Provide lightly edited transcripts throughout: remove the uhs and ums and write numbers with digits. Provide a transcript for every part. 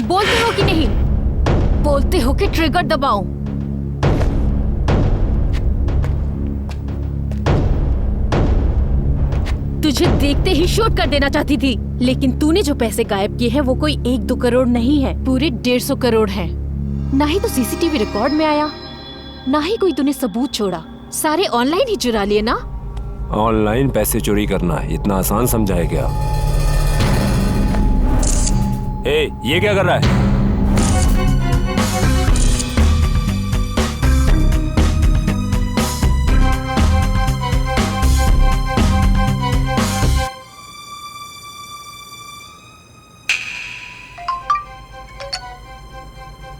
बोलते हो कि नहीं? बोलते हो कि ट्रिगर दबाओ? तुझे देखते ही शूट कर देना चाहती थी, लेकिन तूने जो पैसे गायब किए हैं वो कोई 1-2 करोड़ नहीं है, पूरे 150 करोड़ हैं। ना ही तो सीसीटीवी रिकॉर्ड में आया, ना ही कोई तूने सबूत छोड़ा। सारे ऑनलाइन ही चुरा लिए ना? ऑनलाइन पैसे चोरी करना इतना आसान समझा है क्या? ये क्या कर रहा है?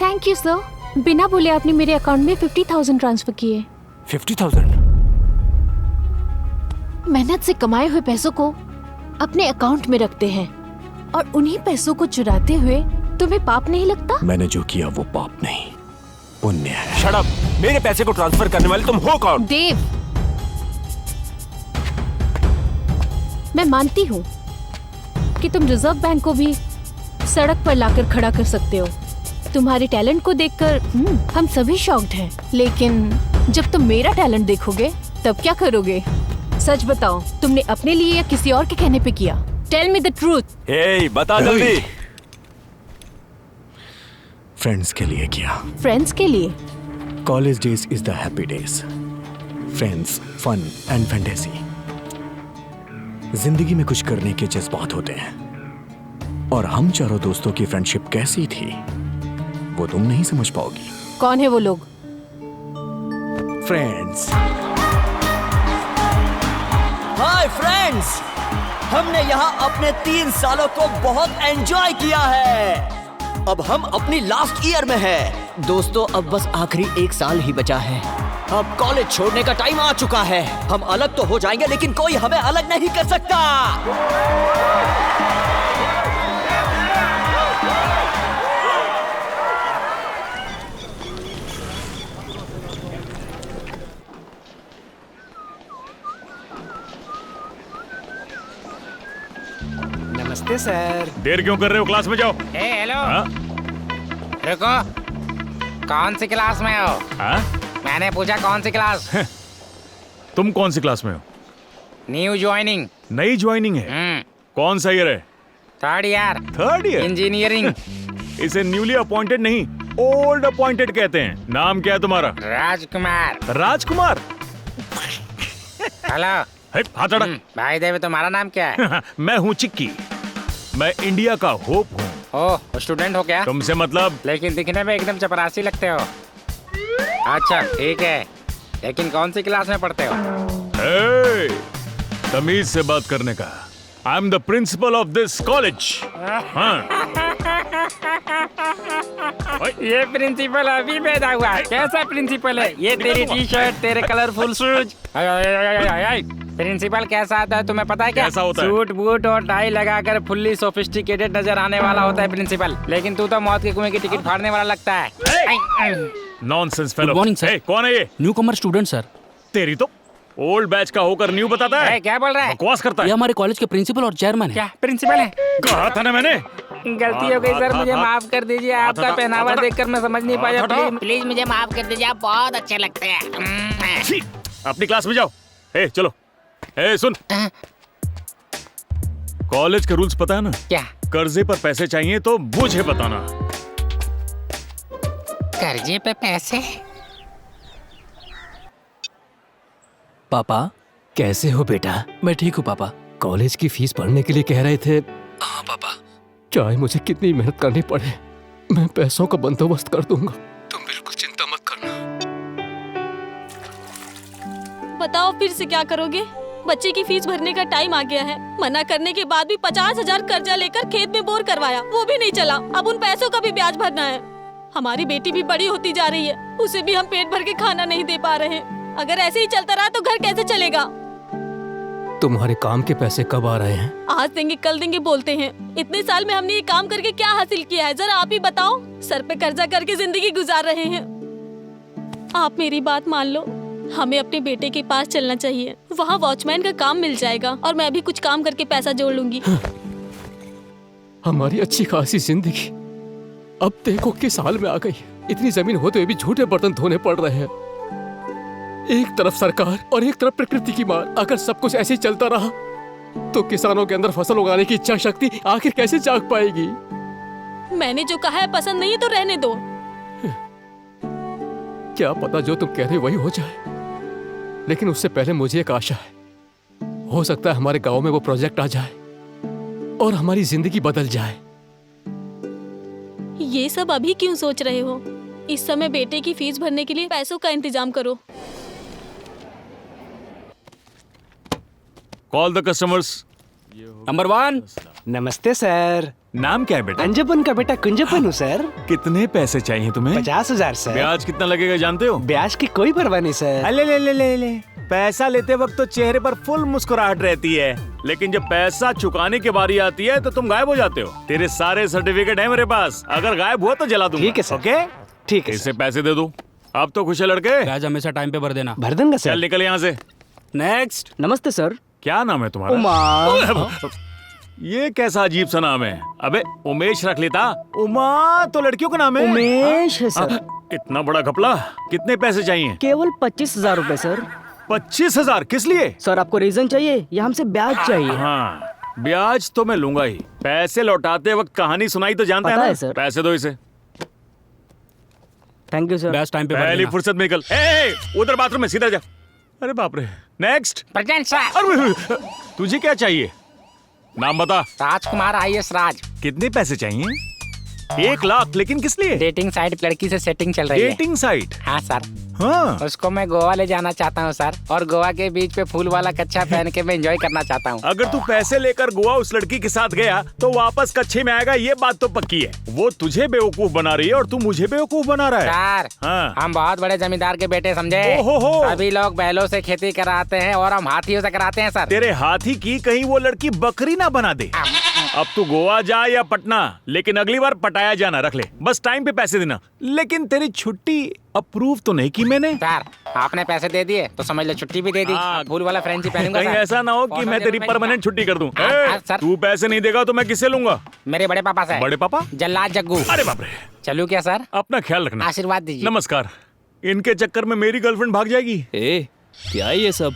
Thank you sir. बिना बोले आपने मेरे अकाउंट में 50,000 ट्रांसफर किए। 50,000? मेहनत से कमाए हुए पैसों को अपने अकाउंट में रखते हैं और उन्हीं पैसों को चुराते हुए तुम्हें पाप नहीं लगता? मैंने जो किया वो पाप नहीं, पुण्य है। Shut up! मेरे पैसे को ट्रांसफर करने वाले तुम हो कौन? देव, मैं मानती हूँ कि तुम रिजर्व बैंक को भी सड़क पर लाकर खड़ा कर सकते हो। तुम्हारे टैलेंट को देखकर हम सभी शॉक्ड हैं, लेकिन जब तुम मेरा टैलेंट देखोगे तब क्या करोगे? सच बताओ, तुमने अपने लिए या किसी और के कहने पे किया? Tell me the truth. Hey, बता जल्दी। फ्रेंड्स के लिए किया। फ्रेंड्स के लिए? College days is the happy days. Friends, fun and fantasy. जिंदगी में कुछ करने के जज्बात होते हैं, और हम चारों दोस्तों की फ्रेंडशिप कैसी थी वो तुम नहीं समझ पाओगी। कौन है वो लोग? फ्रेंड्स। हाय फ्रेंड्स, हमने यहाँ अपने 3 सालों को बहुत एंजॉय किया है। अब हम अपनी लास्ट ईयर में हैं। दोस्तों, अब बस आखिरी 1 साल ही बचा है। अब कॉलेज छोड़ने का टाइम आ चुका है। हम अलग तो हो जाएंगे, लेकिन कोई हमें अलग नहीं कर सकता। नमस्ते सर। देर क्यों कर रहे हो? क्लास में जाओ। हेलो। हाँ? रुको, कौन सी क्लास में हो? हाँ? मैंने पूछा कौन सी क्लास? तुम कौन सी क्लास में हो? New joining. नई ज्वाइनिंग है? कौन सा ईयर है? 3rd year. 3rd year? Engineering. इसे न्यूली अपॉइंटेड नहीं, ओल्ड अपॉइंटेड कहते हैं। नाम क्या है तुम्हारा? राजकुमार। राजकुमार? हेलो। हाथ हटा। भाई देव, तुम्हारा नाम क्या है? मैं हूँ चिक्की। मैं इंडिया का होप हूँ। ओह, स्टूडेंट हो क्या? तुमसे मतलब? लेकिन दिखने में एकदम चपरासी लगते हो। अच्छा ठीक है, लेकिन कौन सी क्लास में पढ़ते हो? तमीज से बात करने का। I am the principle of this college. ये प्रिंसिपल अभी पैदा हुआ है? कैसा प्रिंसिपल है ये? तेरी टी-शर्ट, तेरे कलरफुल शूज। प्रिंसिपल कैसा आता है तुम्हें पता है क्या? कैसा होता है? सूट बूट और टाई लगाकर फुल्ली सोफिस्टिकेटेड नजर आने वाला होता है प्रिंसिपल। लेकिन तू तो मौत के कुएं की टिकट फाड़ने वाला लगता है। Nonsense fellow. Good morning sir. कौन है ये? न्यू कमर स्टूडेंट सर। तेरी तो ओल्ड बैच का होकर न्यू बताता है। क्या बोल रहा है? बकवास करता है। ये हमारे कॉलेज के प्रिंसिपल और चेयरमैन है। क्या प्रिंसिपल है? कहा था ना मैंने। गलती हो गई सर, मुझे माफ कर दीजिए। आपका पहनावा देखकर मैं समझ नहीं पाया। प्लीज मुझे माफ कर दीजिए, आप बहुत अच्छे लगते हैं। अपनी क्लास में जाओ। चलो। सुन, कॉलेज के रूल्स पता है ना? क्या? कर्जे पर पैसे चाहिए तो मुझे बताना। कर्जे पे पैसे? पापा कैसे हो बेटा? मैं ठीक हूँ पापा। कॉलेज की फीस भरने के लिए कह रहे थे। हाँ पापा, चाहे मुझे कितनी मेहनत करनी पड़े, मैं पैसों का बंदोबस्त कर दूंगा। तुम बिल्कुल चिंता मत करना। बताओ फिर से क्या करोगे? बच्चे की फीस भरने का टाइम आ गया है। मना करने के बाद भी 50,000 कर्जा लेकर खेत में बोर करवाया, वो भी नहीं चला। अब उन पैसों का भी ब्याज भरना है। हमारी बेटी भी बड़ी होती जा रही है, उसे भी हम पेट भर के खाना नहीं दे पा रहे हैं। अगर ऐसे ही चलता रहा तो घर कैसे चलेगा? तुम्हारे काम के पैसे कब आ रहे हैं? आज देंगे कल देंगे बोलते हैं। इतने साल में हमने ये काम करके क्या हासिल किया है, जरा आप ही बताओ। सर पे कर्जा करके जिंदगी गुजार रहे हैं। आप मेरी बात मान लो, हमें अपने बेटे के पास चलना चाहिए। वहाँ वॉचमैन का काम मिल जाएगा और मैं भी कुछ काम करके पैसा जोड़ लूंगी। हमारी अच्छी खासी जिंदगी अब देखो किस हाल में आ गई। इतनी जमीन होते हुए भी झूठे बर्तन धोने पड़ रहे हैं। एक तरफ सरकार और एक तरफ प्रकृति की मार। अगर सब कुछ ऐसे ही चलता रहा तो किसानों के अंदर फसल उगाने की इच्छा शक्ति आखिर कैसे जाग पाएगी? मैंने जो कहा है पसंद नहीं है तो रहने दो। क्या पता जो तुम कह रहे हो वही हो जाए, लेकिन उससे पहले मुझे एक आशा है। हो सकता है हमारे गांव में वो प्रोजेक्ट आ जाए और हमारी जिंदगी बदल जाए। ये सब अभी क्यों सोच रहे हो? इस समय बेटे की फीस भरने के लिए पैसों का इंतजाम करो। Call the customers. नंबर 1। नमस्ते सर। नाम क्या है बेटा? अंजपन का बेटा कुंजपन हूँ सर। कितने पैसे चाहिए तुम्हें? 50,000 सर। ब्याज कितना लगेगा जानते हो? ब्याज की कोई परवाह नहीं सर। अले ले ले ले ले। पैसा लेते वक्त तो चेहरे पर फुल मुस्कुराहट रहती है, लेकिन जब पैसा चुकाने की बारी आती है तो तुम गायब हो जाते हो। तेरे सारे सर्टिफिकेट हैं मेरे पास, अगर गायब हुआ तो जला दूंगा। ठीक है सर। ओके ठीक है इसे पैसे दे दो। अब तो खुश है लड़के। ब्याज हमेशा टाइम पे भर देना। भर दूंगा चल सर। निकल यहाँ से। नेक्स्ट। नमस्ते सर। क्या नाम है तुम्हारा? उमा। ये कैसा अजीब सा नाम है? अबे उमेश रख लेता। उमा तो लड़कियों का नाम है। उमेश है सर। इतना बड़ा घपला। कितने पैसे चाहिए? केवल 25,000 रूपए सर। 25,000 किस लिए? सर आपको रीजन चाहिए या हमसे ब्याज चाहिए? हाँ ब्याज तो मैं लूंगा ही। पैसे लौटाते वक्त कहानी सुनाई तो जानता पता है ना? है सर। पैसे दो इसे। Thank you sir. ब्याज टाइम पे भर पहली देना। फुर्सत में निकल। उधर बाथरूम में सीधा जा। अरे बाप रे। नेक्स्ट। Present sir. अरे तुझे क्या चाहिए? नाम बता। राजकुमार IS राज। कितने पैसे चाहिए? 1 लाख। लेकिन किस लिए? डेटिंग साइट लड़की से सेटिंग चल रही है। Dating site? हाँ सर। हाँ उसको मैं गोवा ले जाना चाहता हूँ सर, और गोवा के बीच पे फूल वाला कच्छा पहन के मैं एंजॉय करना चाहता हूँ। अगर तू पैसे लेकर गोवा उस लड़की के साथ गया तो वापस कच्छे में आएगा, ये बात तो पक्की है। वो तुझे बेवकूफ बना रही है और तू मुझे बेवकूफ बना रहा है। सर हाँ। हम बहुत बड़े जमींदार के बेटे समझे। ओहो। सभी लोग बैलों से खेती कराते हैं और हम हाथियों से कराते हैं सर। तेरे हाथी की कहीं वो लड़की बकरी ना बना दे। अब तू गोवा जा या पटना, लेकिन अगली बार पटाया जाना रख ले। बस टाइम पे पैसे देना। लेकिन तेरी छुट्टी अप्रूव तो नहीं की मैंने। सर आपने पैसे दे दिए तो समझ लो छुट्टी भी दे दी। हाँ। फूल वाला फ्रेंची पहनूंगा कहीं सर। ऐसा ना हो कि और मैं तेरी परमानेंट छुट्टी कर दूं। हाँ, सर। तू पैसे नहीं देगा तो मैं किससे लूंगा? मेरे बड़े पापा से। बड़े पापा? जल्लाद जग्गू। अरे बाप रे। चलूं क्या सर? अपना ख्याल रखना। आशीर्वाद दीजिए। नमस्कार। इनके चक्कर में मेरी गर्लफ्रेंड भाग जाएगी। क्या ये सब?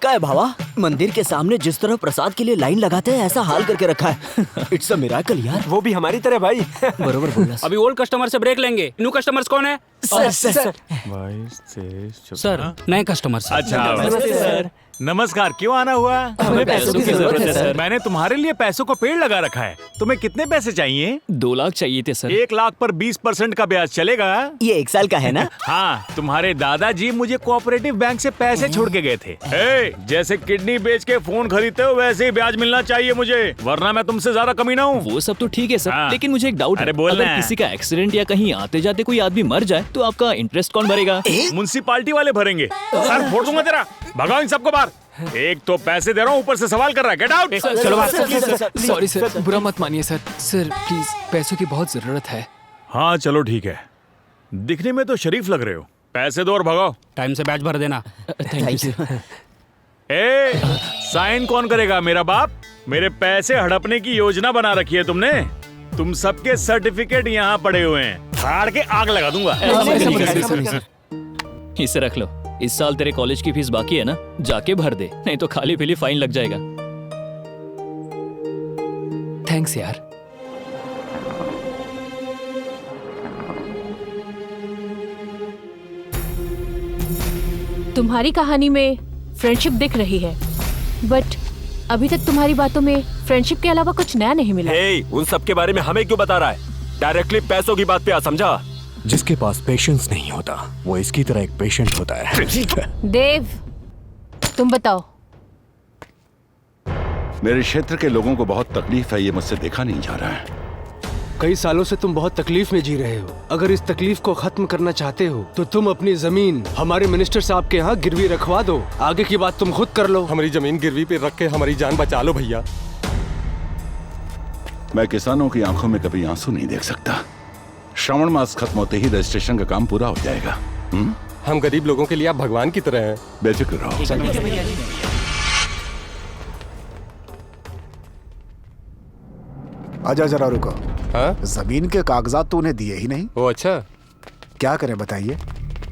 का है भावा? मंदिर के सामने जिस तरह प्रसाद के लिए लाइन लगाते हैं ऐसा हाल करके रखा है। इट्स अ मिरेकल यार। वो भी हमारी तरह भाई। बरोबर बोला अभी ओल्ड कस्टमर से ब्रेक लेंगे। न्यू कस्टमर्स कौन है? सर। सर नए कस्टमर सर। अच्छा सर। नमस्कार। क्यों आना हुआ? हमें पैसों की जरूरत है सर। मैंने तुम्हारे लिए पैसों का पेड़ लगा रखा है। तुम्हें कितने पैसे चाहिए? 2 लाख चाहिए थे सर। 1 लाख पर 20% का ब्याज चलेगा? ये 1 साल का है ना? हाँ तुम्हारे दादाजी मुझे कोऑपरेटिव बैंक से पैसे छोड़ के गए थे। जैसे किडनी बेच के फोन खरीदते हो वैसे ही ब्याज मिलना चाहिए मुझे, वरना मैं तुमसे ज्यादा कमीना हूँ। वो सब तो ठीक है सर, हाँ। लेकिन मुझे एक डाउट अरे है। बोल अगर ना। किसी का एक्सीडेंट या कहीं आते जाते कोई आदमी मर जाए तो आपका इंटरेस्ट कौन भरेगा? म्युनिसिपालिटी वाले भरेंगे। सर फोड़ दूंगा तेरा। भगाओ इन सबको बाहर। एक तो पैसे दे रहा हूँ, ऊपर से सवाल कर रहा है। Get out. चलो बात। सॉरी सर, बुरा मत मानिए सर। सर प्लीज, पैसों की बहुत जरूरत है। हाँ चलो ठीक है। दिखने में तो शरीफ लग रहे हो। पैसे दो और भगाओ। टाइम से ब्याज भर देना। Thank you. साइन कौन करेगा? मेरा बाप। मेरे पैसे हड़पने की योजना बना रखी है तुमने। तुम सबके सर्टिफिकेट यहाँ पड़े हुए हैं, फाड़ के आग लगा दूंगा। इसे रख लो। इस साल तेरे कॉलेज की फीस बाकी है ना, जाके भर दे, नहीं तो खाली पीली फाइन लग जाएगा। थैंक्स यार। तुम्हारी कहानी में फ्रेंडशिप दिख रही है, बट अभी तक तुम्हारी बातों में फ्रेंडशिप के अलावा कुछ नया नहीं मिला। उन सब के बारे में हमें क्यों बता रहा है? डायरेक्टली पैसों की बात पे आ, समझा? जिसके पास पेशेंस नहीं होता वो इसकी तरह एक पेशेंट होता है। देव, तुम बताओ। मेरे क्षेत्र के लोगों को बहुत तकलीफ है, ये मुझसे देखा नहीं जा रहा है। कई सालों से तुम बहुत तकलीफ में जी रहे हो। अगर इस तकलीफ को खत्म करना चाहते हो तो तुम अपनी जमीन हमारे मिनिस्टर साहब के यहाँ गिरवी रखवा दो। आगे की बात तुम खुद कर लो। हमारी जमीन गिरवी पे रख के हमारी जान बचा लो भैया। मैं किसानों की आंखों में कभी आंसू नहीं देख सकता। श्रावण मास खत्म होते ही रजिस्ट्रेशन का काम पूरा हो जाएगा। हम गरीब लोगों के लिए आप भगवान की तरह हैं। बेफिक्र रहो। आजा जरा रुको। हाँ? जमीन के कागजात तो उन्हें दिए ही नहीं। ओ अच्छा, क्या करें बताइए।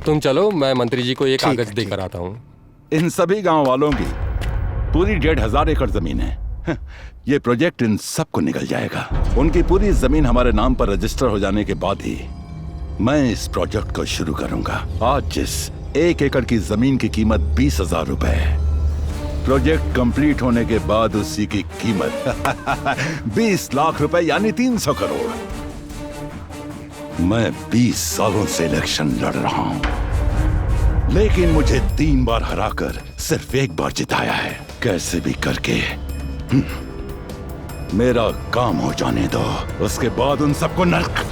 तुम चलो, मैं मंत्री जी को ये ठीक है, कागज देकर आता हूँ। इन सभी गांव वालों की पूरी 1,500 एकड़ जमीन है। ये प्रोजेक्ट इन सबको निकल जाएगा। उनकी पूरी जमीन हमारे नाम पर रजिस्टर हो जाने के बाद ही मैं इस प्रोजेक्ट को शुरू करूंगा। आज जिस 1 एकड़ की जमीन की कीमत 20,000 रुपए है, प्रोजेक्ट कंप्लीट होने के बाद उसी की कीमत 20 लाख रुपए यानी 300 करोड़। मैं 20 सालों से इलेक्शन लड़ रहा हूं, लेकिन मुझे 3 बार हराकर सिर्फ 1 बार जिताया है। कैसे भी करके मेरा काम हो जाने दो, उसके बाद उन सबको नर्क।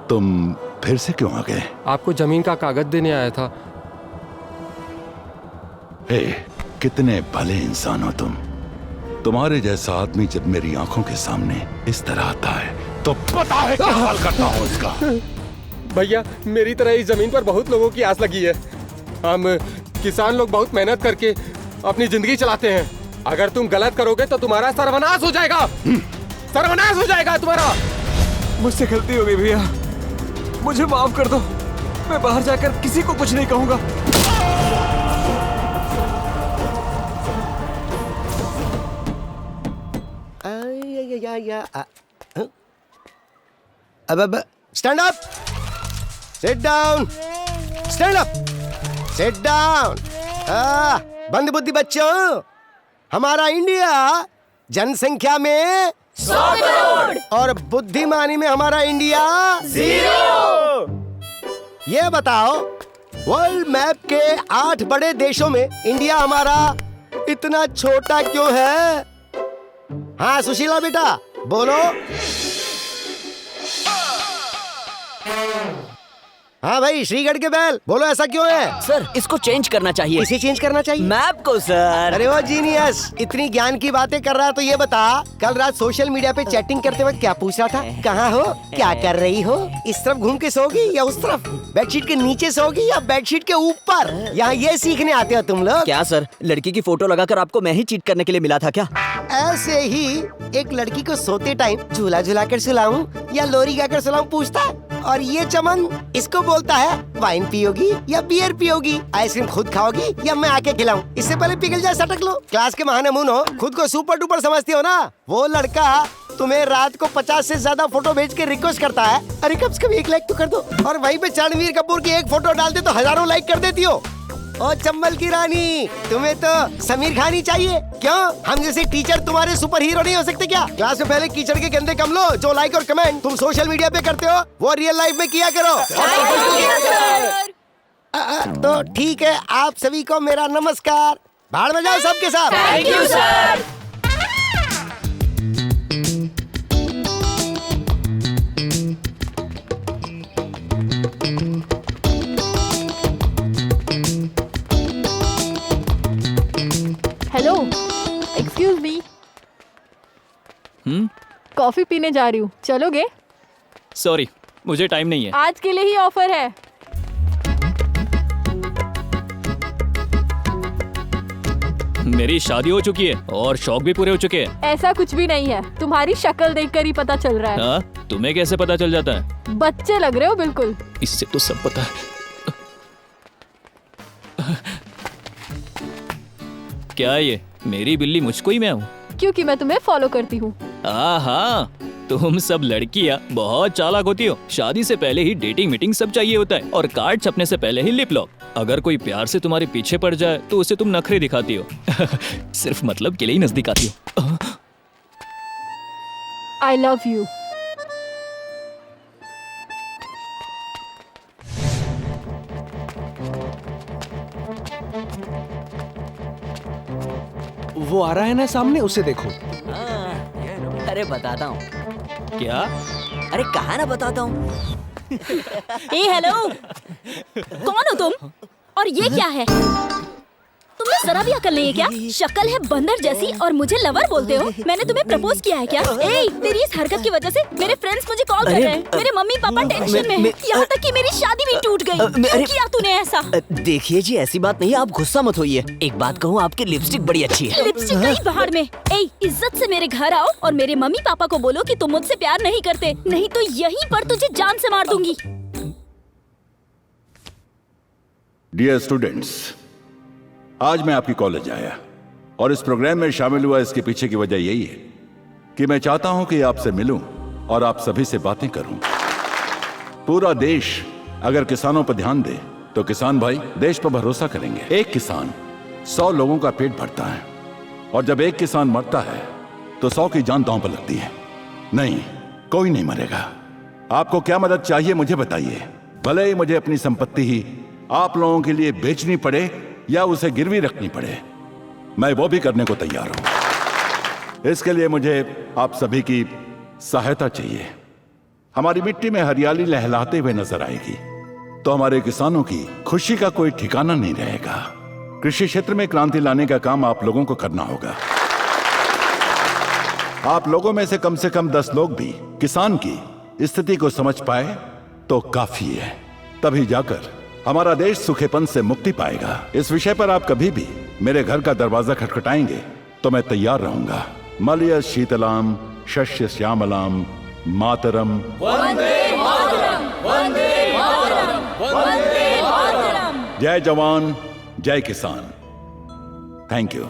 तुम फिर से क्यों आ गए? आपको जमीन का कागज देने आया था। हे, कितने भले इंसान हो तुम। तुम्हारे जैसा आदमी जब मेरी आंखों के सामने इस तरह आता है तो पता है क्या हाल करता हूं उसका। भैया, मेरी तरह इस जमीन पर बहुत लोगों की आस लगी है। हम किसान लोग बहुत मेहनत करके अपनी जिंदगी चलाते हैं। अगर तुम गलत करोगे तो तुम्हारा सर्वनाश हो जाएगा। सर्वनाश हो जाएगा तुम्हारा। मुझसे गलती हो गई भैया, मुझे माफ कर दो। मैं बाहर जाकर किसी को कुछ नहीं कहूंगा। अब stand up, sit down, stand up, sit down. बंद बुद्धि बच्चों, हमारा इंडिया जनसंख्या में 100 करोड़ और बुद्धिमानी में हमारा इंडिया 0। ये बताओ, वर्ल्ड मैप के 8 बड़े देशों में इंडिया हमारा इतना छोटा क्यों है? हाँ सुशीला बेटा बोलो। हाँ भाई श्रीगढ़ के बैल बोलो, ऐसा क्यों है? सर इसको चेंज करना चाहिए। इसे चेंज करना चाहिए? मैप को सर। अरे वो जीनियस, इतनी ज्ञान की बातें कर रहा है तो ये बता, कल रात सोशल मीडिया पे चैटिंग करते वक्त क्या पूछ रहा था? कहाँ हो, क्या कर रही हो, इस तरफ घूम के सोगी या उस तरफ, बेडशीट के नीचे सोगी या बेडशीट के ऊपर? यहाँ ये सीखने आते हो तुम लोग? क्या सर, लड़की की फोटो लगाकर आपको मैं ही चीट करने के लिए मिला था क्या? ऐसे ही एक लड़की को सोते टाइम झूला झुला कर सुलाऊं या लोरी गाकर सुलाऊं पूछता है। और ये चमन इसको बोलता है वाइन पियोगी या बियर पियोगी, आइसक्रीम खुद खाओगी या मैं आके खिलाऊं? इससे पहले पिघल जाए सटक लो। क्लास के महानमून हो, खुद को सुपर डुपर समझती हो ना। वो लड़का तुम्हें रात को 50 से ज्यादा फोटो भेज के रिक्वेस्ट करता है, अरे कम से कम 1 लाइक तो कर दो। और वहीं पे रणवीर कपूर की एक फोटो डाल दे तो हजारों लाइक कर देती हो। ओ चंबल की रानी, तुम्हें तो समीर खान ही चाहिए। क्यों, हम जैसे टीचर तुम्हारे सुपर हीरो नहीं हो सकते क्या? क्लास में पहले कीचड़ के गंदे कम लो। जो लाइक और कमेंट तुम सोशल मीडिया पे करते हो वो रियल लाइफ में किया करो। तो ठीक है, आप सभी को मेरा नमस्कार। भाड़ में जाओ सबके साथ। Thank you sir. Hello, excuse me. Coffee पीने जा रही हूँ, चलोगे? सॉरी, मुझे टाइम नहीं है। आज के लिए ही ऑफर है। मेरी शादी हो चुकी है और शौक भी पूरे हो चुके हैं। ऐसा कुछ भी नहीं है, तुम्हारी शक्ल देखकर ही पता चल रहा है। हाँ, तुम्हें कैसे पता चल जाता है? बच्चे लग रहे हो बिल्कुल। इससे तो सब पता है। क्या ये मेरी बिल्ली मुझको ही मैं हूँ? क्योंकि मैं तुम्हें फॉलो करती हूँ। हाँ, तुम सब लड़कियाँ बहुत चालाक होती हो। शादी से पहले ही डेटिंग मीटिंग सब चाहिए होता है और कार्ड छपने से पहले ही लिप लॉक। अगर कोई प्यार से तुम्हारे पीछे पड़ जाए तो उसे तुम नखरे दिखाती हो। सिर्फ मतलब के लिए ही नजदीक आती हो। I love you. वो आ रहा है ना सामने, उसे देखो। अरे बताता हूँ। क्या? अरे कहा ना बताता हूँ। ए हेलो, कौन हो तुम? और ये क्या है? तुमने जरा भी अकल नहीं है क्या? शक्ल है बंदर जैसी और मुझे लवर बोलते हो? मैंने तुम्हें प्रपोज किया है क्या? ए, तेरी इस हरकत की वजह से मेरे फ्रेंड्स मुझे कॉल कर रहे हैं। मेरे मम्मी पापा टेंशन में हैं। यहाँ तक कि मेरी शादी भी टूट गई। क्यों किया तूने ऐसा? देखिए जी, ऐसी बात नहीं, आप गुस्सा मत होइए। एक बात कहूँ, आपकी लिपस्टिक बड़ी अच्छी है। लिपस्टिक गई बाहर में। ए, इज्जत से मेरे घर आओ और मेरे मम्मी पापा को बोलो कि तुम मुझसे प्यार नहीं करते, नहीं तो यहीं पर तुझे जान से मार दूंगी। डियर स्टूडेंट्स, आज मैं आपकी कॉलेज आया और इस प्रोग्राम में शामिल हुआ। इसके पीछे की वजह यही है कि मैं चाहता हूं कि आपसे मिलूं और आप सभी से बातें करूं। पूरा देश अगर किसानों पर ध्यान दे तो किसान भाई देश पर भरोसा करेंगे। एक किसान 100 लोगों का पेट भरता है और जब एक किसान मरता है तो 100 की जान दांव पर लगती है। नहीं, कोई नहीं मरेगा। आपको क्या मदद चाहिए मुझे बताइए। भले ही मुझे अपनी संपत्ति ही आप लोगों के लिए बेचनी पड़े या उसे गिरवी रखनी पड़े, मैं वो भी करने को तैयार हूं। इसके लिए मुझे आप सभी की सहायता चाहिए। हमारी मिट्टी में हरियाली लहलाते हुए नजर आएगी तो हमारे किसानों की खुशी का कोई ठिकाना नहीं रहेगा। कृषि क्षेत्र में क्रांति लाने का काम आप लोगों को करना होगा। आप लोगों में से कम 10 लोग भी किसान की स्थिति को समझ पाए तो काफी है। तभी जाकर हमारा देश सूखेपन से मुक्ति पाएगा। इस विषय पर आप कभी भी मेरे घर का दरवाजा खटखटाएंगे तो मैं तैयार रहूंगा। मलय शीतलाम शस्य श्यामलाम मातरम वंदे मातरम, वंदे मातरम, वंदे मातरम। जय जवान जय किसान। Thank you.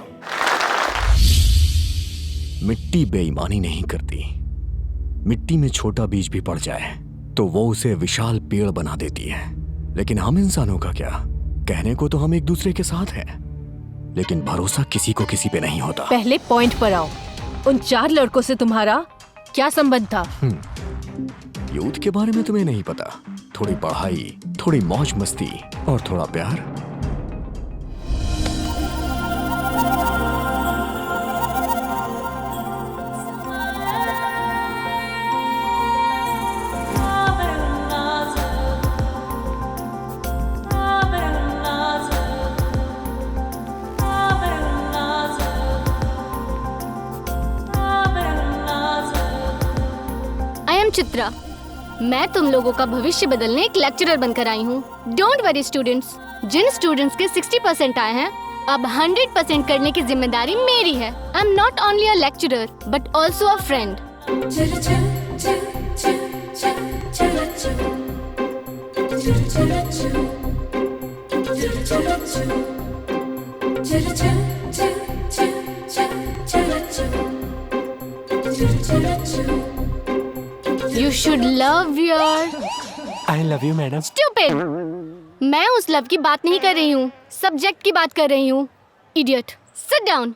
मिट्टी बेईमानी नहीं करती। मिट्टी में छोटा बीज भी पड़ जाए तो वो उसे विशाल पेड़ बना देती है। लेकिन हम इंसानों का क्या? कहने को तो हम एक दूसरे के साथ हैं, लेकिन भरोसा किसी को किसी पे नहीं होता। पहले पॉइंट पर आओ। उन 4 लड़कों से तुम्हारा क्या संबंध था? यूथ के बारे में तुम्हें नहीं पता। थोड़ी पढ़ाई, थोड़ी मौज मस्ती और थोड़ा प्यार। चित्रा, मैं तुम लोगों का भविष्य बदलने एक लेक्चरर बनकर आई हूँ। डोंट वरी स्टूडेंट्स, जिन स्टूडेंट्स के 60% आए हैं, अब 100% करने की जिम्मेदारी मेरी है। I am not only a lecturer but also a friend. You should love your... I love you, madam. Stupid! मैं उस लव की बात नहीं कर रही हूँ, सब्जेक्ट की बात कर रही हूँ। Idiot! Sit down.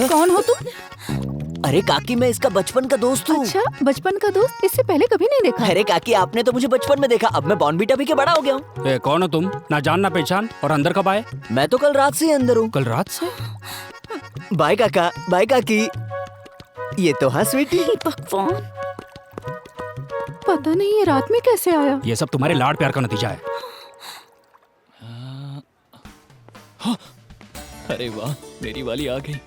कौन हो तुम? अरे काकी, मैं इसका बचपन का दोस्त हूँ। अच्छा, बचपन का दोस्त? इससे पहले कभी नहीं देखा। अरे काकी, आपने तो मुझे बचपन में देखा, अब मैं बॉर्नवीटा भी के बड़ा हो गया हूँ। कौन हो तुम? ना जान ना पहचान, और अंदर कब आए? मैं तो कल रात से अंदर हूँ। कल रात से? बाय काका, बाय काकी। ये तो हाँ स्वीटी। भगवान, पता नहीं ये रात में कैसे आया। ये सब तुम्हारे लाड प्यार का नतीजा है। हाँ। अरे वाह, मेरी वाली आ गई।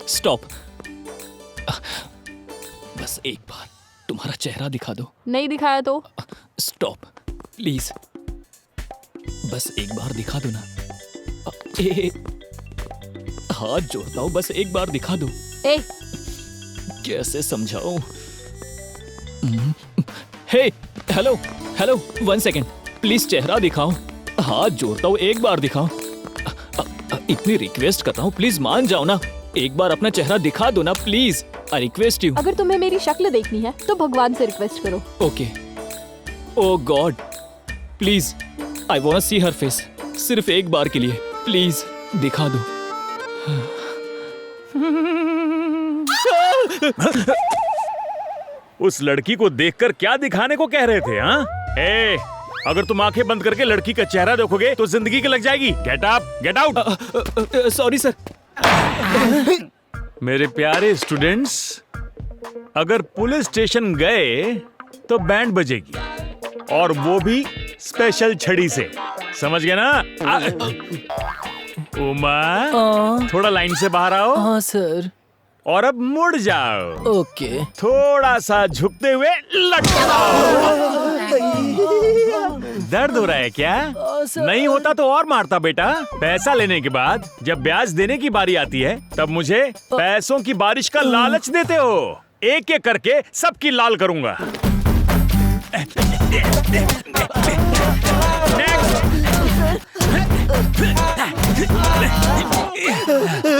स्टॉप। बस एक बार तुम्हारा चेहरा दिखा दो। नहीं दिखाया तो? स्टॉप प्लीज, बस एक बार दिखा दो ना। हाथ जोड़ता हूँ, बस एक बार दिखा दो। कैसे समझाऊं? हे, हेलो हेलो, 1 सेकेंड प्लीज, चेहरा दिखाओ। हाथ जोड़ता हूँ, एक बार दिखाओ। इतनी रिक्वेस्ट करता हूँ, प्लीज मान जाओ ना। एक बार अपना चेहरा दिखा दो ना प्लीज। I request you. अगर तुम्हें मेरी शक्ल देखनी है तो भगवान से रिक्वेस्ट करो। Okay. Oh god, please I want to see her face. सिर्फ एक बार के लिए प्लीज दिखा दो। उस लड़की को देखकर क्या दिखाने को कह रहे थे? हाँ, अगर तुम आंखें बंद करके लड़की का चेहरा देखोगे तो जिंदगी की लग जाएगी। Get up, get out. Sorry sir. मेरे प्यारे स्टूडेंट्स, अगर पुलिस स्टेशन गए तो बैंड बजेगी, और वो भी स्पेशल छड़ी से। समझ गए ना? उमा, थोड़ा लाइन से बाहर आओ। हाँ सर। और अब मुड़ जाओ। ओके। थोड़ा सा झुकते हुए लटको। दर्द हो रहा है क्या? नहीं होता तो और मारता बेटा। पैसा लेने के बाद जब ब्याज देने की बारी आती है तब मुझे पैसों की बारिश का लालच देते हो। एक एक करके सबकी लाल करूंगा।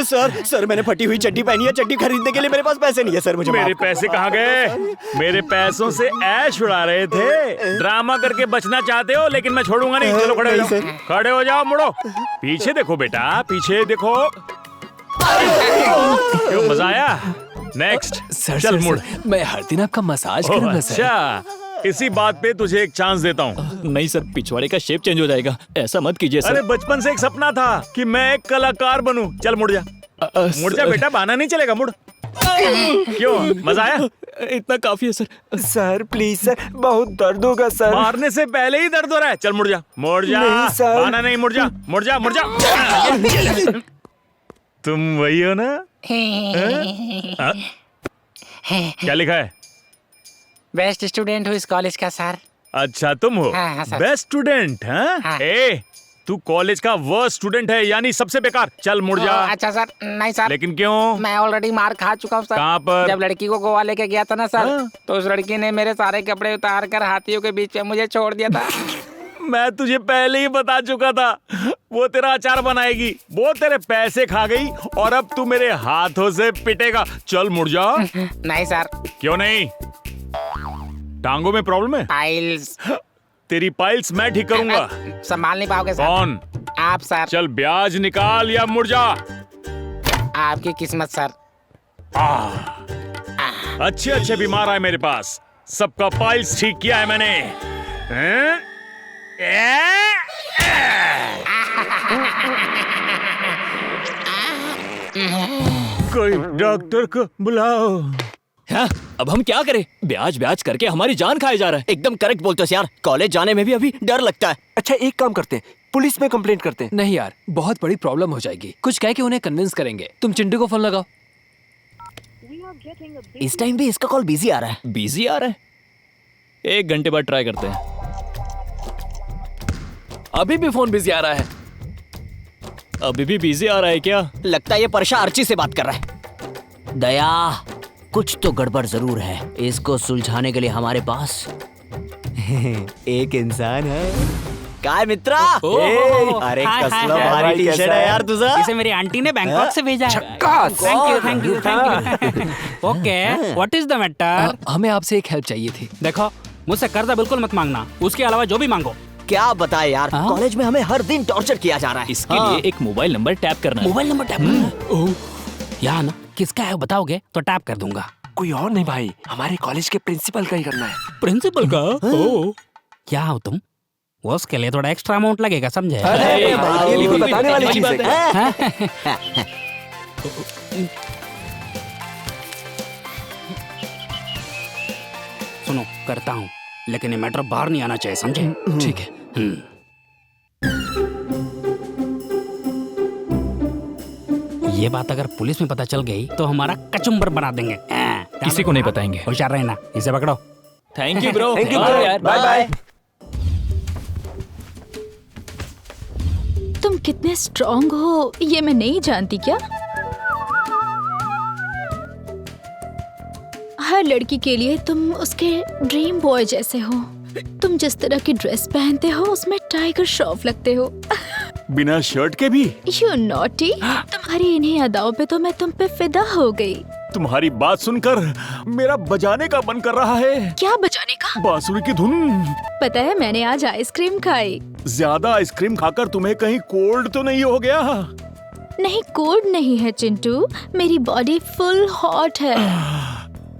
सर मैंने फटी हुई चड्डी पहनी है। चड्डी खरीदने के लिए मेरे पास पैसे नहीं है सर। मुझे मेरे पैसे कहाँ गए? मेरे पैसों से ऐश उड़ा रहे थे। ड्रामा करके बचना चाहते हो, लेकिन मैं छोड़ूंगा नहीं। चलो खड़े हो जाओ, खड़े हो जाओ, मुड़ो। पीछे देखो बेटा, पीछे देखो। क्यों, मजा आया? नेक्स्ट। सर, चल मुड़। मैं हर दिन आपका मसाज करूंगा सर। अच्छा, इसी बात पे तुझे एक चांस देता हूँ। नहीं सर, पिछवाड़े का शेप चेंज हो जाएगा। ऐसा मत कीजिए सर। अरे बचपन से एक सपना था कि मैं एक कलाकार बनूं। चल मुड़ जा, मुड़ जा बेटा, बहाना नहीं चलेगा, मुड़। क्यों, मजा आया? इतना काफी है सर। सर प्लीज सर, बहुत दर्द होगा सर। मारने से पहले ही दर्द हो रहा है। चल मुड़ जा, मुड़ जा। बहाना नहीं, मुड़ जा, मुड़ जा, मुड़ जा। तुम वही हो ना? क्या लिखा है? बेस्ट स्टूडेंट हूँ इस कॉलेज का सर। अच्छा तुम हो? हाँ, सर। Best student? हाँ? तू कॉलेज का वर्स्ट स्टूडेंट है, यानी सबसे बेकार। चल मुड़ जा। अच्छा सर। नहीं सर। लेकिन क्यों? मैं ऑलरेडी मार खा चुका हूँ सर। कहाँ पर? जब लड़की को गोवा लेके गया था ना सर, तो उस लड़की ने मेरे सारे कपड़े उतार कर हाथियों के बीच में मुझे छोड़ दिया था। मैं तुझे पहले ही बता चुका था, वो तेरा अचार बनाएगी। वो तेरे पैसे खा गई और अब तू मेरे हाथों से पिटेगा। चल मुड़ जा। नहीं सर। क्यों नहीं? टांगों में प्रॉब्लम है? पाइल्स। तेरी पाइल्स मैं ठीक करूंगा। संभाल नहीं पाओगे सर। कौन? आप सर। चल ब्याज निकाल या मुड़ जा। आपकी किस्मत सर। अच्छे अच्छे बीमार आए मेरे पास, सबका पाइल्स ठीक किया है मैंने। कोई डॉक्टर को बुलाओ। हाँ, अब हम क्या करें? ब्याज ब्याज करके हमारी जान खाया जा रहा है। एकदम करेक्ट बोलते हो यार। कॉलेज जाने में भी अभी डर लगता है। अच्छा एक काम करते हैं, पुलिस में कंप्लेंट करते हैं। नहीं यार, बहुत बड़ी प्रॉब्लम हो जाएगी। कुछ कह के उन्हें कन्विंस करेंगे। तुम चिंटू को फोन लगाओ। इस टाइम भी इसका कॉल बिजी आ रहा है। बिजी आ रहा है? 1 घंटे बाद ट्राई करते हैं। अभी भी फोन बिजी आ रहा है। अभी भी बिजी आ रहा है क्या? लगता है ये परशा अर्ची से बात कर रहा है। दया, कुछ तो गड़बड़ जरूर है। इसको सुलझाने के लिए हमारे पास एक इंसान है। काय मित्रा? अरे कसला भारी टी शर्ट है यार तुझा। इसे मेरी आंटी ने बैंकॉक से भेजा है। Thank you. Okay, what is the matter? हमें आपसे एक हेल्प चाहिए थी। देखो, मुझसे कर्जा बिल्कुल मत मांगना, उसके अलावा जो भी मांगो। क्या बताए यार, कॉलेज में हमें हर दिन टॉर्चर किया जा रहा है। इसके लिए एक मोबाइल नंबर टैप करना है। मोबाइल नंबर टैप करना? यहाँ ना, किसका है बताओगे तो टैप कर दूंगा। कोई और नहीं भाई, हमारे कॉलेज के प्रिंसिपल का ही करना है। प्रिंसिपल का? ओह, क्या हो तुम? वो उसके लिए थोड़ा एक्स्ट्रा अमाउंट लगेगा, समझे? ये भी बताने वाली चीज है। सुनो, करता हूँ, लेकिन ये मैटर बाहर नहीं आना चाहिए, समझे? ठीक है। ये बात अगर पुलिस में पता चल गई तो हमारा कचुम्बर बना देंगे। किसी को नहीं बताएंगे। होशियार रहना। इसे पकड़ो। Thank you bro. Thank you यार, बाय बाय। तुम कितने स्ट्रॉन्ग हो ये मैं नहीं जानती क्या? हर लड़की के लिए तुम उसके ड्रीम बॉय जैसे हो। तुम जिस तरह की ड्रेस पहनते हो उसमें टाइगर श्रॉफ लगते हो। बिना शर्ट के भी? You naughty. तुम्हारी इन्हीं अदाओं पे तो मैं तुम पे फिदा हो गई। तुम्हारी बात सुनकर मेरा बजाने का मन कर रहा है। क्या बजाने का? बांसुरी की धुन। पता है मैंने आज आइसक्रीम खाई। ज्यादा आइसक्रीम खाकर तुम्हें कहीं कोल्ड तो नहीं हो गया? नहीं, कोल्ड नहीं है चिंटू, मेरी बॉडी फुल हॉट है।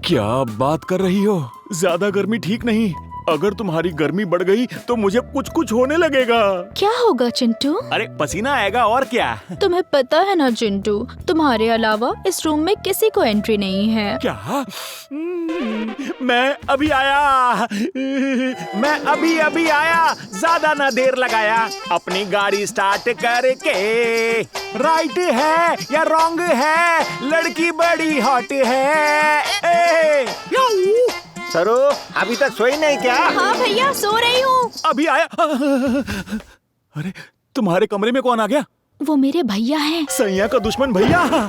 क्या बात कर रही हो? ज्यादा गर्मी ठीक नहीं। अगर तुम्हारी गर्मी बढ़ गई तो मुझे कुछ कुछ होने लगेगा। क्या होगा चिंटू? अरे पसीना आएगा और क्या। तुम्हें पता है ना चिंटू, तुम्हारे अलावा इस रूम में किसी को एंट्री नहीं है। क्या? मैं अभी आया। मैं अभी आया। ज्यादा ना देर लगाया। अपनी गाड़ी स्टार्ट करके। राइट है या रॉन्ग है? लड़की बड़ी हॉट है। सरो अभी तक सोई नहीं क्या? हाँ भैया सो रही हूँ। अभी आया। अरे तुम्हारे कमरे में कौन आ गया? वो मेरे भैया हैं। सैया का दुश्मन भैया।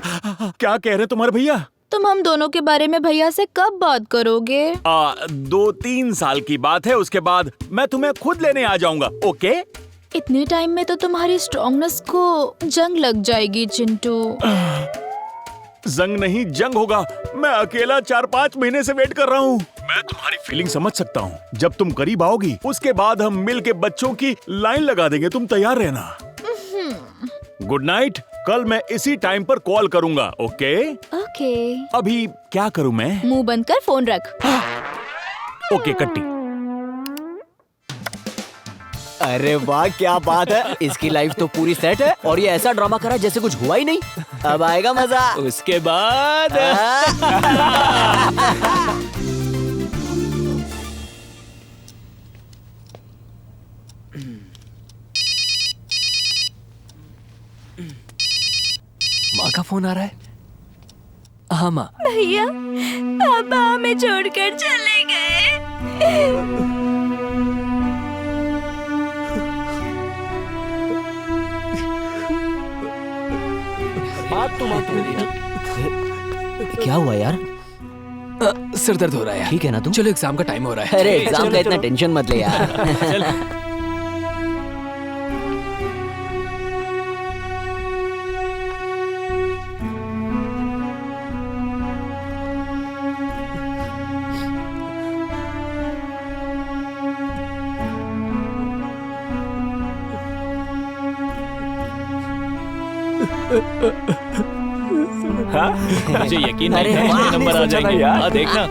क्या कह रहे तुम्हारे भैया? तुम हम दोनों के बारे में भैया से कब बात करोगे? 2-3 साल की बात है, उसके बाद मैं तुम्हें खुद लेने आ जाऊंगा। ओके? इतने टाइम में तो तुम्हारी स्ट्रॉन्गनेस को जंग लग जाएगी चिंटू। जंग नहीं जंग होगा। मैं अकेला 4-5 महीने से वेट कर रहा हूँ। मैं तुम्हारी फीलिंग समझ सकता हूँ। जब तुम करीब आओगी उसके बाद हम मिल के बच्चों की लाइन लगा देंगे। तुम तैयार रहना। Good night. कल मैं इसी टाइम पर कॉल करूंगा। ओके? ओके। अभी क्या करूँ मैं? मुंह बंद कर फोन रख। ओके कट्टी। अरे वाह क्या बात है। इसकी लाइफ तो पूरी सेट है और ये ऐसा ड्रामा करा जैसे कुछ हुआ ही नहीं। अब आएगा मजा। उसके बाद माँ का फोन आ रहा है। हाँ माँ। भैया पापा हमें छोड़कर चले गए। क्या हुआ यार? सिर दर्द हो रहा है। ठीक है ना तुम? चलो एग्जाम का टाइम हो रहा है। अरे एग्जाम का इतना टेंशन मत ले यार। हाँ? मुझे यकीन नहीं था इतने नंबर आ जाएंगे। हाँ देखना।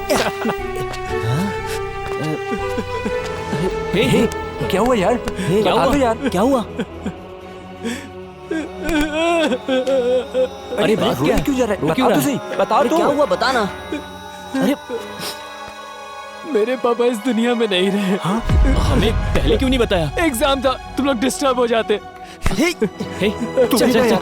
हे, क्या हुआ यार? क्या हुआ यार? क्या हुआ? अरे बात क्या क्यों जा रहा है? बताओ तो सही। बताओ तो। क्या हुआ बताना। अरे मेरे पापा इस दुनिया में नहीं रहे। हाँ? हमें पहले क्यों नहीं बताया? एग्जाम था, तुम लोग डिस्टर्ब हो जाते। चल चल चल।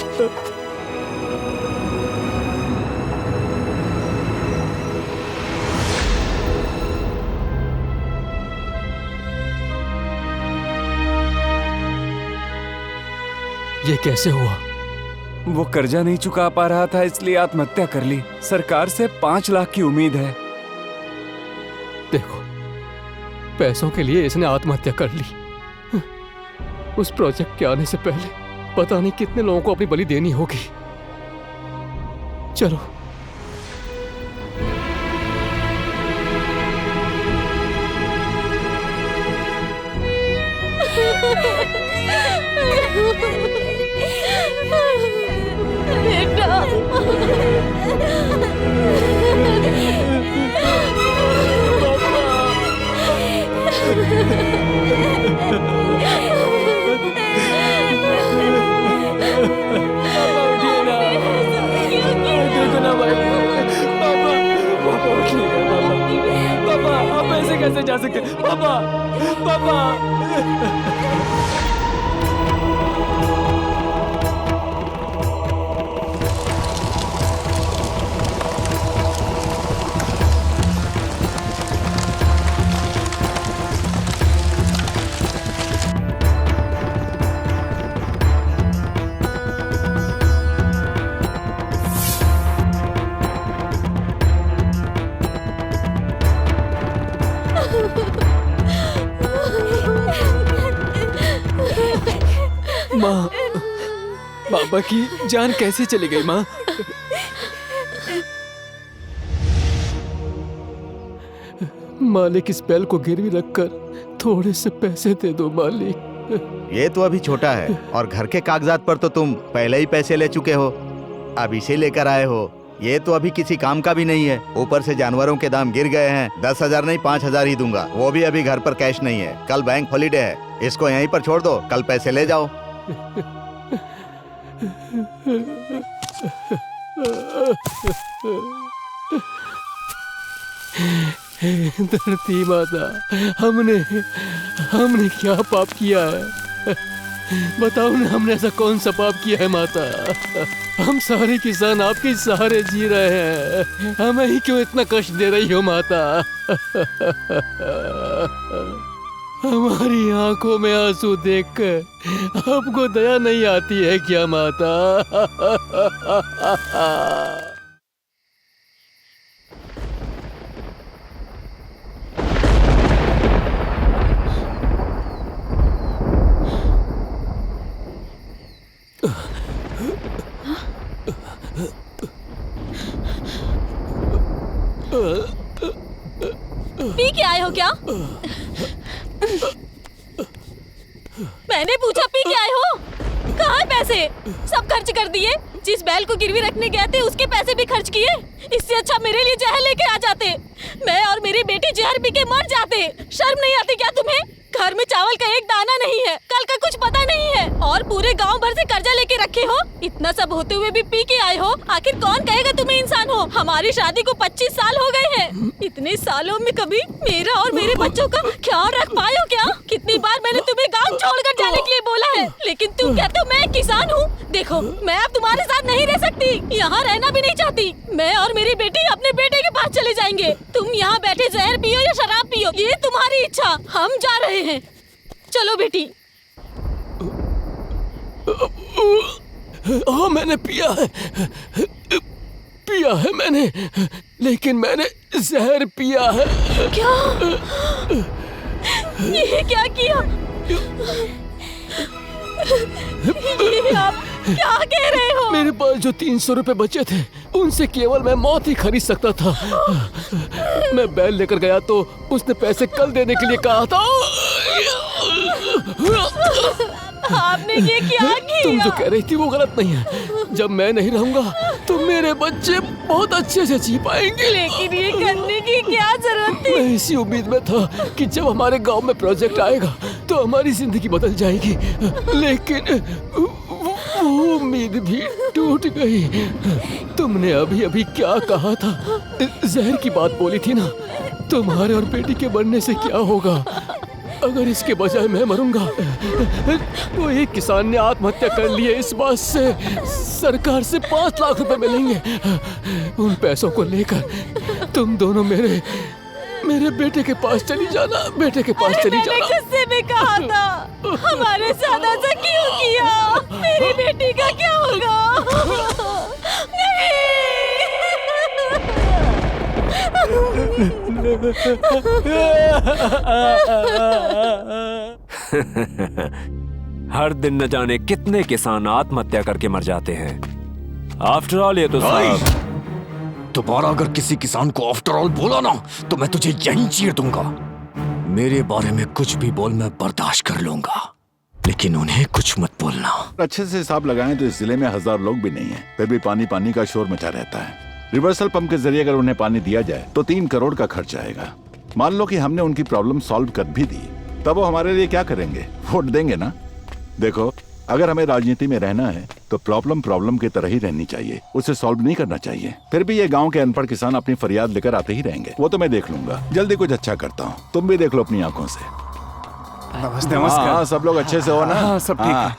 ये कैसे हुआ? वो कर्जा नहीं चुका पा रहा था इसलिए आत्महत्या कर ली। सरकार से 5 लाख की उम्मीद है। देखो, पैसों के लिए इसने आत्महत्या कर ली। उस प्रोजेक्ट के आने से पहले पता नहीं कितने लोगों को अपनी बलि देनी होगी। चलो। पापा आप ऐसे कैसे जा सकते? पापा पापा बाबा की जान कैसे चली गई माँ? मालिक, इस बैल को गिरवी रखकर थोड़े से पैसे दे दो मालिक। ये तो अभी छोटा है और घर के कागजात पर तो तुम पहले ही पैसे ले चुके हो, अब इसे लेकर आए हो। ये तो अभी किसी काम का भी नहीं है, ऊपर से जानवरों के दाम गिर गए हैं। 10,000 नहीं 5,000 ही दूंगा, वो भी अभी घर पर कैश नहीं है। कल बैंक हॉलीडे है, इसको यहीं पर छोड़ दो, कल पैसे ले जाओ। धरती माता, हमने क्या पाप किया है? बताओ ना, हमने ऐसा कौन सा पाप किया है माता? हम सारे किसान आपके सहारे जी रहे हैं, हमें ही क्यों इतना कष्ट दे रही हो माता? हमारी आंखों में आंसू देखकर आपको दया नहीं आती है क्या माता? पी के आए हो क्या? मैंने पूछा पी के आए हो? कहाँ है पैसे? सब खर्च कर दिए। जिस बैल को गिरवी रखने गए थे उसके पैसे भी खर्च किए। इससे अच्छा मेरे लिए जहर लेके आ जाते, मैं और मेरी बेटी जहर पी के मर जाते। शर्म नहीं आती क्या तुम्हें? घर में चावल का एक दाना नहीं है, कल का कुछ पता नहीं है, और पूरे गांव भर से कर्जा लेके रखे हो। इतना सब होते हुए भी पी के आए हो। आखिर कौन कहेगा तुम्हें इंसान हो? हमारी शादी को 25 साल हो गए हैं। इतने सालों में कभी मेरा और मेरे बच्चों का ख्याल रख पाए हो क्या? कितनी बार मैंने तुम्हें गाँव छोड़कर जाने के लिए बोला है, लेकिन तुम कहते हो मैं एक किसान हूँ। देखो, मैं अब तुम्हारे साथ नहीं रह सकती, यहाँ रहना भी नहीं चाहती। मैं और मेरी बेटी अपने बेटे के पास चले जाएंगे। तुम यहाँ बैठे जहर पियो या शराब पियो, ये तुम्हारी इच्छा। हम जा रहे हैं, चलो बेटी। हाँ, मैंने पिया है मैंने, लेकिन मैंने जहर पिया है। क्या? ये क्या किया? ये आप क्या कह रहे हो? मेरे पास जो 300 रुपए बचे थे, उनसे केवल मैं मौत ही खरीद सकता था। मैं बैल लेकर गया तो उसने पैसे कल देने के लिए कहा था। आपने ये क्या किया? तुम जो कह रही थी वो गलत नहीं है। जब मैं नहीं रहूंगा तो मेरे बच्चे बहुत अच्छे से जी पाएंगे। लेकिन ये करने की क्या जरूरत थी? मैं इसी उम्मीद में था कि जब हमारे गांव में प्रोजेक्ट आएगा तो हमारी जिंदगी बदल जाएगी, लेकिन वो उम्मीद भी टूट गई। तुमने अभी अभी क्या कहा था? जहर की बात बोली थी ना। तुम्हारे और बेटी के बनने से क्या होगा अगर इसके बजाय मैं मरूंगा? वो एक किसान ने आत्महत्या कर ली है, इस बात से सरकार से 5 लाख रुपए मिलेंगे। उन पैसों को लेकर तुम दोनों मेरे बेटे के पास चली जाना। बेटे के पास चली जाना। मैंने किससे भी कहा था, हमारे साथ ऐसा क्यों किया? मेरी बेटी का क्या होगा? हर दिन न जाने कितने किसान आत्महत्या करके मर जाते हैं। आफ्टर ऑल ये तो सब। दोबारा अगर किसी किसान को आफ्टर ऑल बोला ना तो मैं तुझे यहीं चीर दूंगा। मेरे बारे में कुछ भी बोल, मैं बर्दाश्त कर लूंगा, लेकिन उन्हें कुछ मत बोलना। अच्छे से हिसाब लगाएं तो इस जिले में 1000 लोग भी नहीं है, फिर भी पानी पानी का शोर मचा रहता है। रिवर्सल पंप के जरिए अगर उन्हें पानी दिया जाए तो 3 करोड़ का खर्च आएगा। मान लो कि हमने उनकी प्रॉब्लम सॉल्व कर भी दी, तब वो हमारे लिए क्या करेंगे? वोट देंगे ना। देखो, अगर हमें राजनीति में रहना है तो प्रॉब्लम की तरह ही रहनी चाहिए, उसे सॉल्व नहीं करना चाहिए। फिर भी ये गांव के अनपढ़ किसान अपनी फरियाद लेकर आते ही रहेंगे। वो तो मैं देख लूंगा, जल्दी कुछ अच्छा करता हूँ। तुम भी देख लो अपनी आंखों से। नमस्कार। हाँ, सब लोग अच्छे से हो ना? हाँ, सब ठीक है।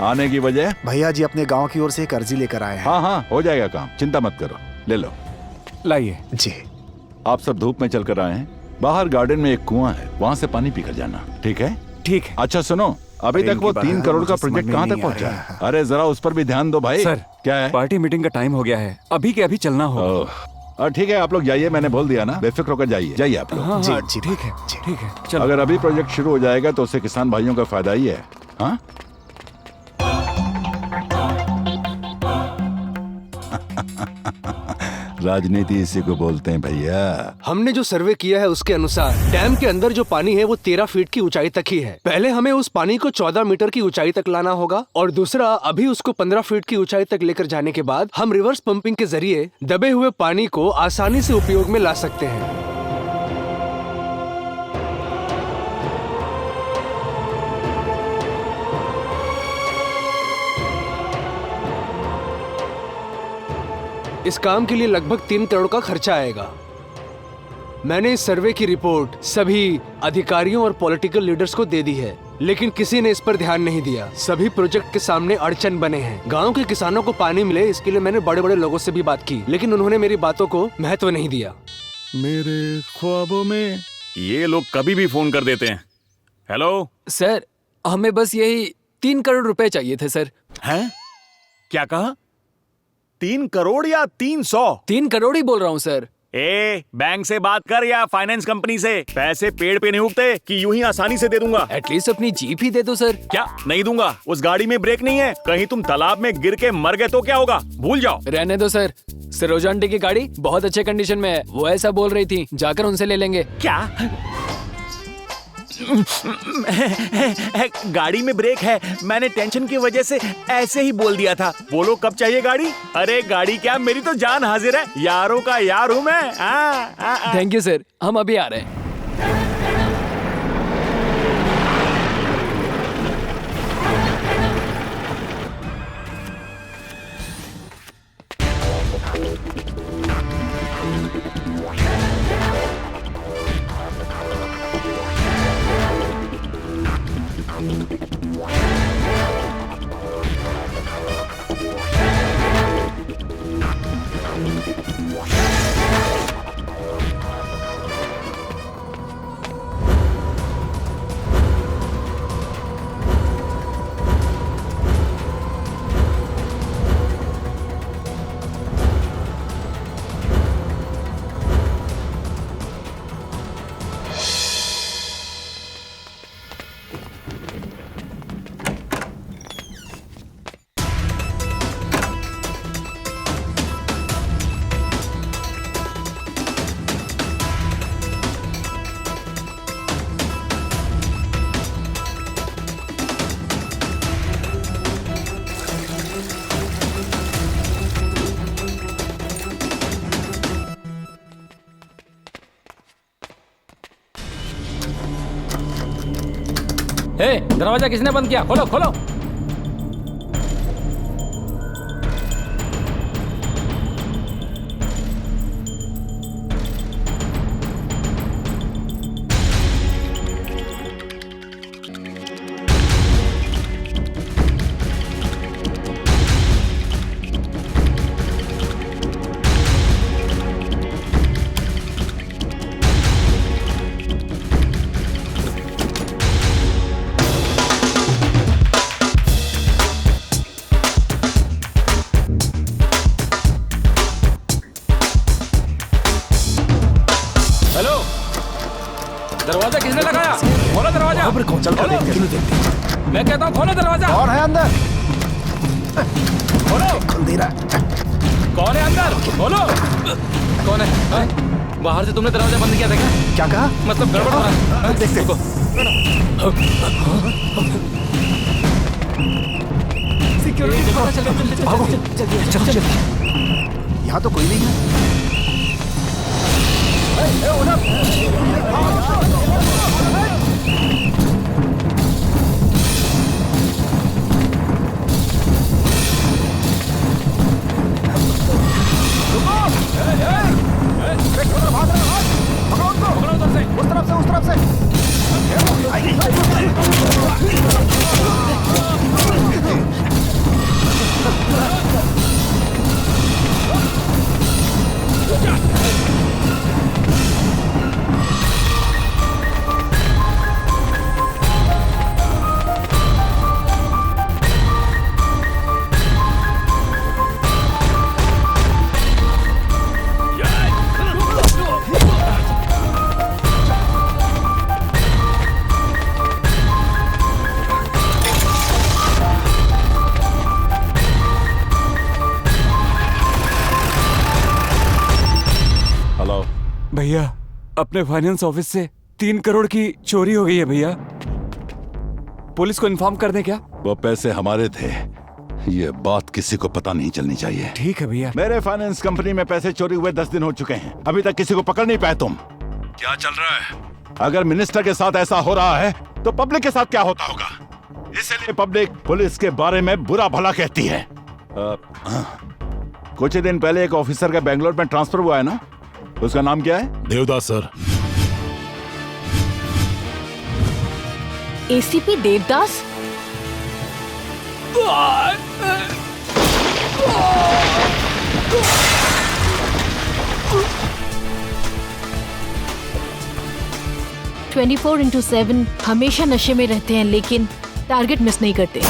आने की वजह? भैया जी अपने गांव की ओर से एक अर्जी लेकर आए हैं। हाँ, हो जाएगा काम, चिंता मत करो। ले लो, लाइए जी। आप सब धूप में चलकर आए हैं। बाहर गार्डन में एक कुआं है, वहाँ से पानी पीकर जाना, ठीक है? ठीक है। अच्छा सुनो, अभी तक वो 3 करोड़ का प्रोजेक्ट कहाँ तक पहुँचा? अरे जरा उस पर भी ध्यान दो भाई। सर, क्या है? पार्टी मीटिंग का टाइम हो गया है, अभी के अभी चलना होगा। ठीक है, आप लोग जाइए, मैंने बोल दिया ना, बेफिक्र होकर जाइए आप लोग। हाँ, जी, ठीक है, ठीक है, चलो। अगर अभी प्रोजेक्ट शुरू हो जाएगा तो उससे किसान भाइयों का फायदा ही है। हाँ? राजनीति इसी को बोलते हैं भैया। हमने जो सर्वे किया है उसके अनुसार डैम के अंदर जो पानी है वो 13 फीट की ऊंचाई तक ही है। पहले हमें उस पानी को 14 मीटर की ऊंचाई तक लाना होगा और दूसरा अभी उसको 15 फीट की ऊंचाई तक लेकर जाने के बाद हम रिवर्स पंपिंग के जरिए दबे हुए पानी को आसानी से उपयोग में ला सकते हैं। इस काम के लिए लगभग 3 करोड़ का खर्चा आएगा। मैंने इस सर्वे की रिपोर्ट सभी अधिकारियों और पॉलिटिकल लीडर्स को दे दी है, लेकिन किसी ने इस पर ध्यान नहीं दिया। सभी प्रोजेक्ट के सामने अड़चन बने हैं। गांव के किसानों को पानी मिले इसके लिए मैंने बड़े बड़े लोगों से भी बात की, लेकिन उन्होंने मेरी बातों को महत्व नहीं दिया। मेरे ख्वाबों में ये लोग कभी भी फोन कर देते हैं। हेलो सर, हमें बस यही 3 करोड़ रुपए चाहिए थे सर। हैं? क्या कहा? 3 करोड़ या 300? 3 करोड़ ही बोल रहा हूँ सर। बैंक से बात कर या फाइनेंस कंपनी से। पैसे पेड़ पे नहीं उगते कि यूं ही आसानी से दे दूंगा। एटलीस्ट अपनी जीप ही दे दो सर। क्या नहीं दूंगा? उस गाड़ी में ब्रेक नहीं है। कहीं तुम तालाब में गिर के मर गए तो क्या होगा? भूल जाओ। रहने दो सर। सरोजा आंटी की गाड़ी बहुत अच्छे कंडीशन में है, वो ऐसा बोल रही थी, जाकर उनसे ले लेंगे। क्या? गाड़ी में ब्रेक है। मैंने टेंशन की वजह से ऐसे ही बोल दिया था। बोलो कब चाहिए गाड़ी? अरे गाड़ी क्या, मेरी तो जान हाजिर है। यारों का यार हूँ मैं। थैंक यू सर, हम अभी आ रहे हैं। दरवाजा किसने बंद किया? खोलो खोलो। दरवाजा किसने लगाया? खोलो दरवाजा। कौन चल कर देखते? मैं कहता हूँ खोलो दरवाजा। और है अंदर? खोलो। खुल दे रहा है। कौन है अंदर? खोलो। कौन है? बाहर से तुमने दरवाजा बंद किया था क्या? क्या कहा? मतलब गड़बड़ हो रहा है। देखते को। सिक्योरिटी भागो। चल। यहाँ तो कोई नहीं है। उस तरफ से भैया अपने फाइनेंस ऑफिस से 3 करोड़ की चोरी हो गई है भैया। पुलिस को इन्फॉर्म कर दें क्या? वो पैसे हमारे थे, ये बात किसी को पता नहीं चलनी चाहिए। ठीक है भैया। मेरे फाइनेंस कंपनी में पैसे चोरी हुए 10 दिन हो चुके हैं, अभी तक किसी को पकड़ नहीं पाए तुम। क्या चल रहा है? अगर मिनिस्टर के साथ ऐसा हो रहा है तो पब्लिक के साथ क्या होता होगा? इसलिए पब्लिक पुलिस के बारे में बुरा भला कहती है। कुछ ही दिन पहले एक ऑफिसर का बेंगलोर में ट्रांसफर हुआ है ना, उसका नाम क्या है? देवदास सर। एसीपी देवदास? 24/7 हमेशा नशे में रहते हैं, लेकिन टारगेट मिस नहीं करते।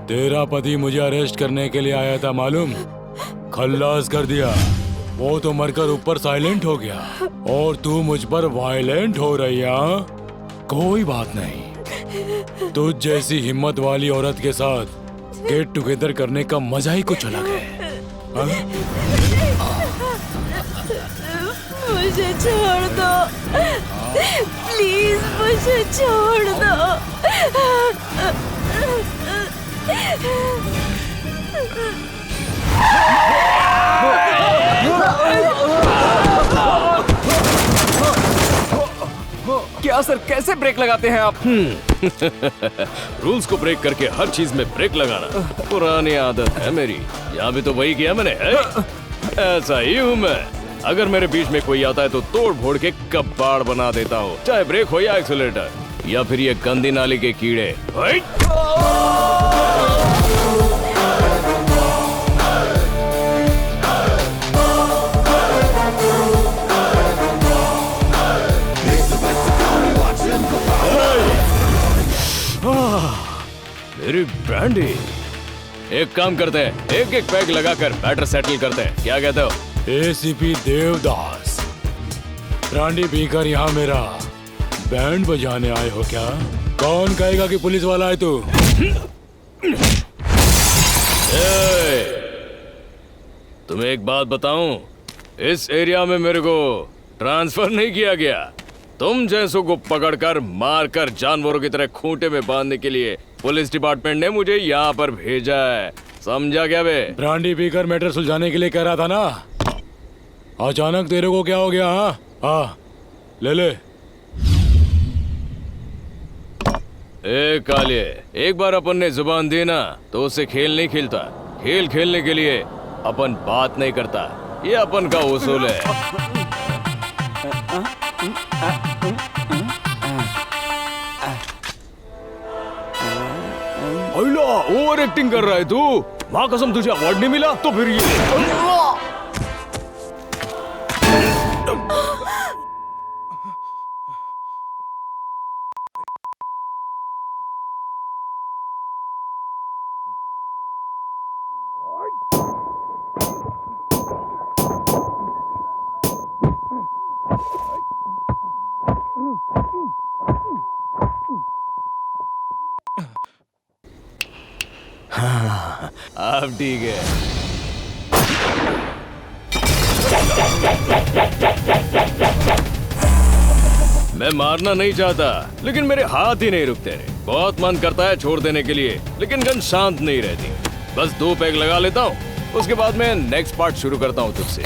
तेरा पति मुझे अरेस्ट करने के लिए आया था मालूम, खल्लास कर दिया। वो तो मरकर ऊपर साइलेंट हो गया और तू मुझ पर वायलेंट हो रही है। कोई बात नहीं, तुझ जैसी हिम्मत वाली औरत के साथ गेट टुगेदर करने का मजा ही कुछ अलग है। मुझे छोड़ दो, प्लीज मुझे छोड़ दो। क्या सर, कैसे ब्रेक लगाते हैं आप? रूल्स को ब्रेक करके हर चीज में ब्रेक लगाना पुरानी आदत है मेरी। यहाँ भी तो वही किया मैंने है? ऐसा ही हूँ मैं। अगर मेरे बीच में कोई आता है तो तोड़ फोड़ के कबाड़ बना देता हूँ, चाहे ब्रेक हो या एक्सीलरेटर या फिर ये गंदी नाली के कीड़े। मेरी ब्रांडी, एक काम करते हैं, एक एक पैक लगाकर मैटर सेटल करते हैं, क्या कहते हो? एसीपी देवदास, ब्रांडी पीकर यहाँ मेरा बैंड बजाने आए हो क्या? कौन कहेगा कि पुलिस वाला है तू? तुम्हें एक बात बताऊं, इस एरिया में मेरे को ट्रांसफर नहीं किया गया। तुम जैसों को पकड़कर मारकर जानवरों की तरह खूंटे में बांधने के लिए पुलिस डिपार्टमेंट ने मुझे यहाँ पर भेजा है, समझा क्या बे? ब्रांडी पीकर मैटर सुलझाने के लिए कह रहा था ना, अचानक तेरे को क्या हो गया? हाँ ले ले। ए कालिए, एक बार अपन ने जुबान दी ना तो उससे खेल नहीं खेलता। खेल खेलने के लिए अपन बात नहीं करता, ये अपन का उसूल है। ओवर एक्टिंग कर रहा है तू। माँ कसम तुझे अवार्ड नहीं मिला तो फिर ये हाँ, अब ठीक है। मैं मारना नहीं चाहता, लेकिन मेरे हाथ ही नहीं रुकते। बहुत मन करता है छोड़ देने के लिए, लेकिन गन शांत नहीं रहती। बस 2 पैक लगा लेता हूँ, उसके बाद मैं नेक्स्ट पार्ट शुरू करता हूँ तुझसे।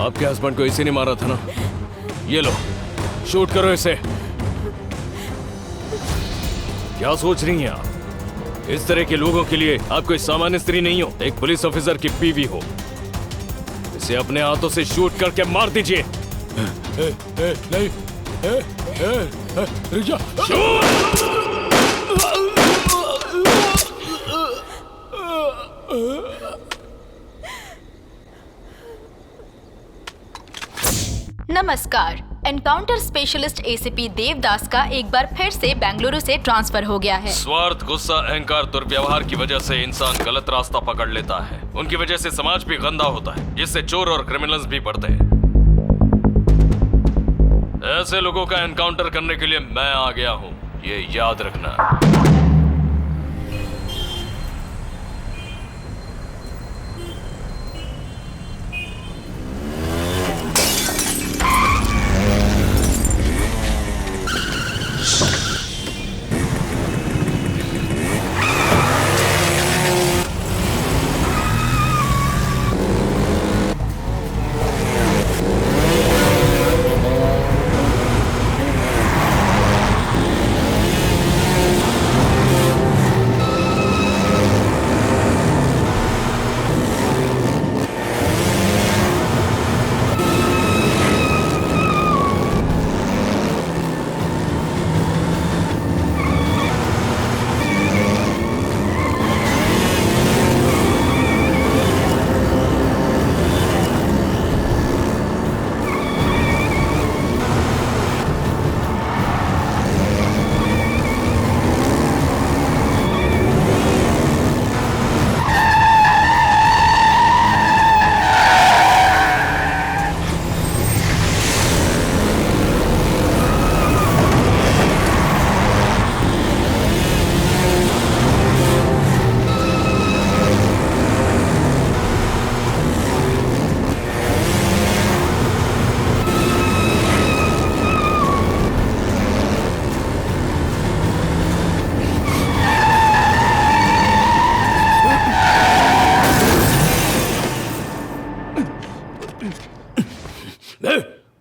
आपके हस्बैंड को इसी ने मारा था ना? ये लो, शूट करो इसे। क्या सोच रही हैं आप? इस तरह के लोगों के लिए आप कोई सामान्य स्त्री नहीं हो, एक पुलिस ऑफिसर की बीवी हो। इसे अपने हाथों से शूट करके मार दीजिए। नहीं, रुक जा। नमस्कार। एनकाउंटर स्पेशलिस्ट एसीपी देवदास का एक बार फिर से बेंगलुरु से ट्रांसफर हो गया है। स्वार्थ, गुस्सा, अहंकार, दुर्व्यवहार की वजह से इंसान गलत रास्ता पकड़ लेता है। उनकी वजह से समाज भी गंदा होता है, जिससे चोर और क्रिमिनल्स भी बढ़ते हैं। ऐसे लोगों का एनकाउंटर करने के लिए मैं आ गया हूँ, ये याद रखना।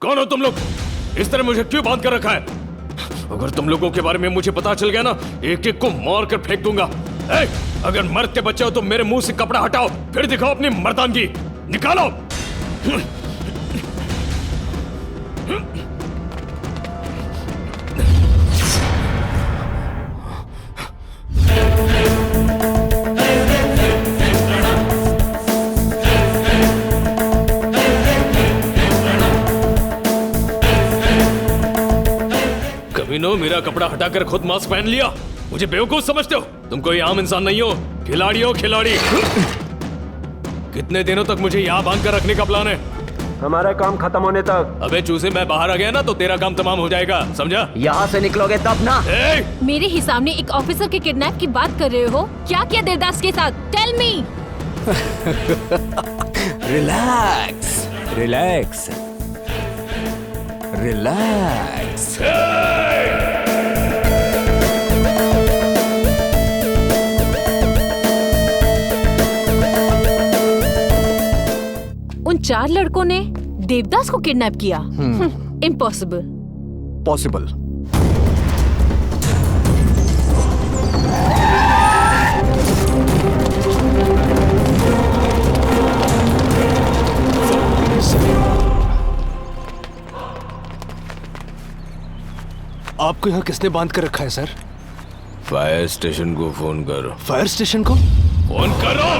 कौन हो तुम लोग? इस तरह मुझे क्यों बांध कर रखा है? अगर तुम लोगों के बारे में मुझे पता चल गया ना, एक एक को मार कर फेंक दूंगा। अगर मर्द के बच्चे हो तो मेरे मुंह से कपड़ा हटाओ, फिर दिखाओ अपनी मर्दानगी। निकालो। मेरा कपड़ा हटाकर खुद मास्क पहन लिया। मुझे बेवकूफ समझते हो? तुम कोई आम इंसान नहीं हो, खिलाड़ी हो, खिलाड़ी। कितने दिनों तक मुझे यहाँ बांध कर रखने का प्लान है? हमारा काम खत्म होने तक। अबे चूसे, मैं बाहर आ गया ना तो तेरा काम तमाम हो जाएगा, समझा? यहाँ से निकलोगे तब ना। मेरे ही सामने एक ऑफिसर के किडनैप की बात कर रहे हो? क्या किया देवदास के साथ? Tell me. Relax, relax, relax. उन 4 लड़कों ने देवदास को किडनैप किया? इम्पॉसिबल। पॉसिबल। आपको यहाँ किसने बांध कर रखा है सर? फायर स्टेशन को फोन करो। फायर स्टेशन को फोन करो।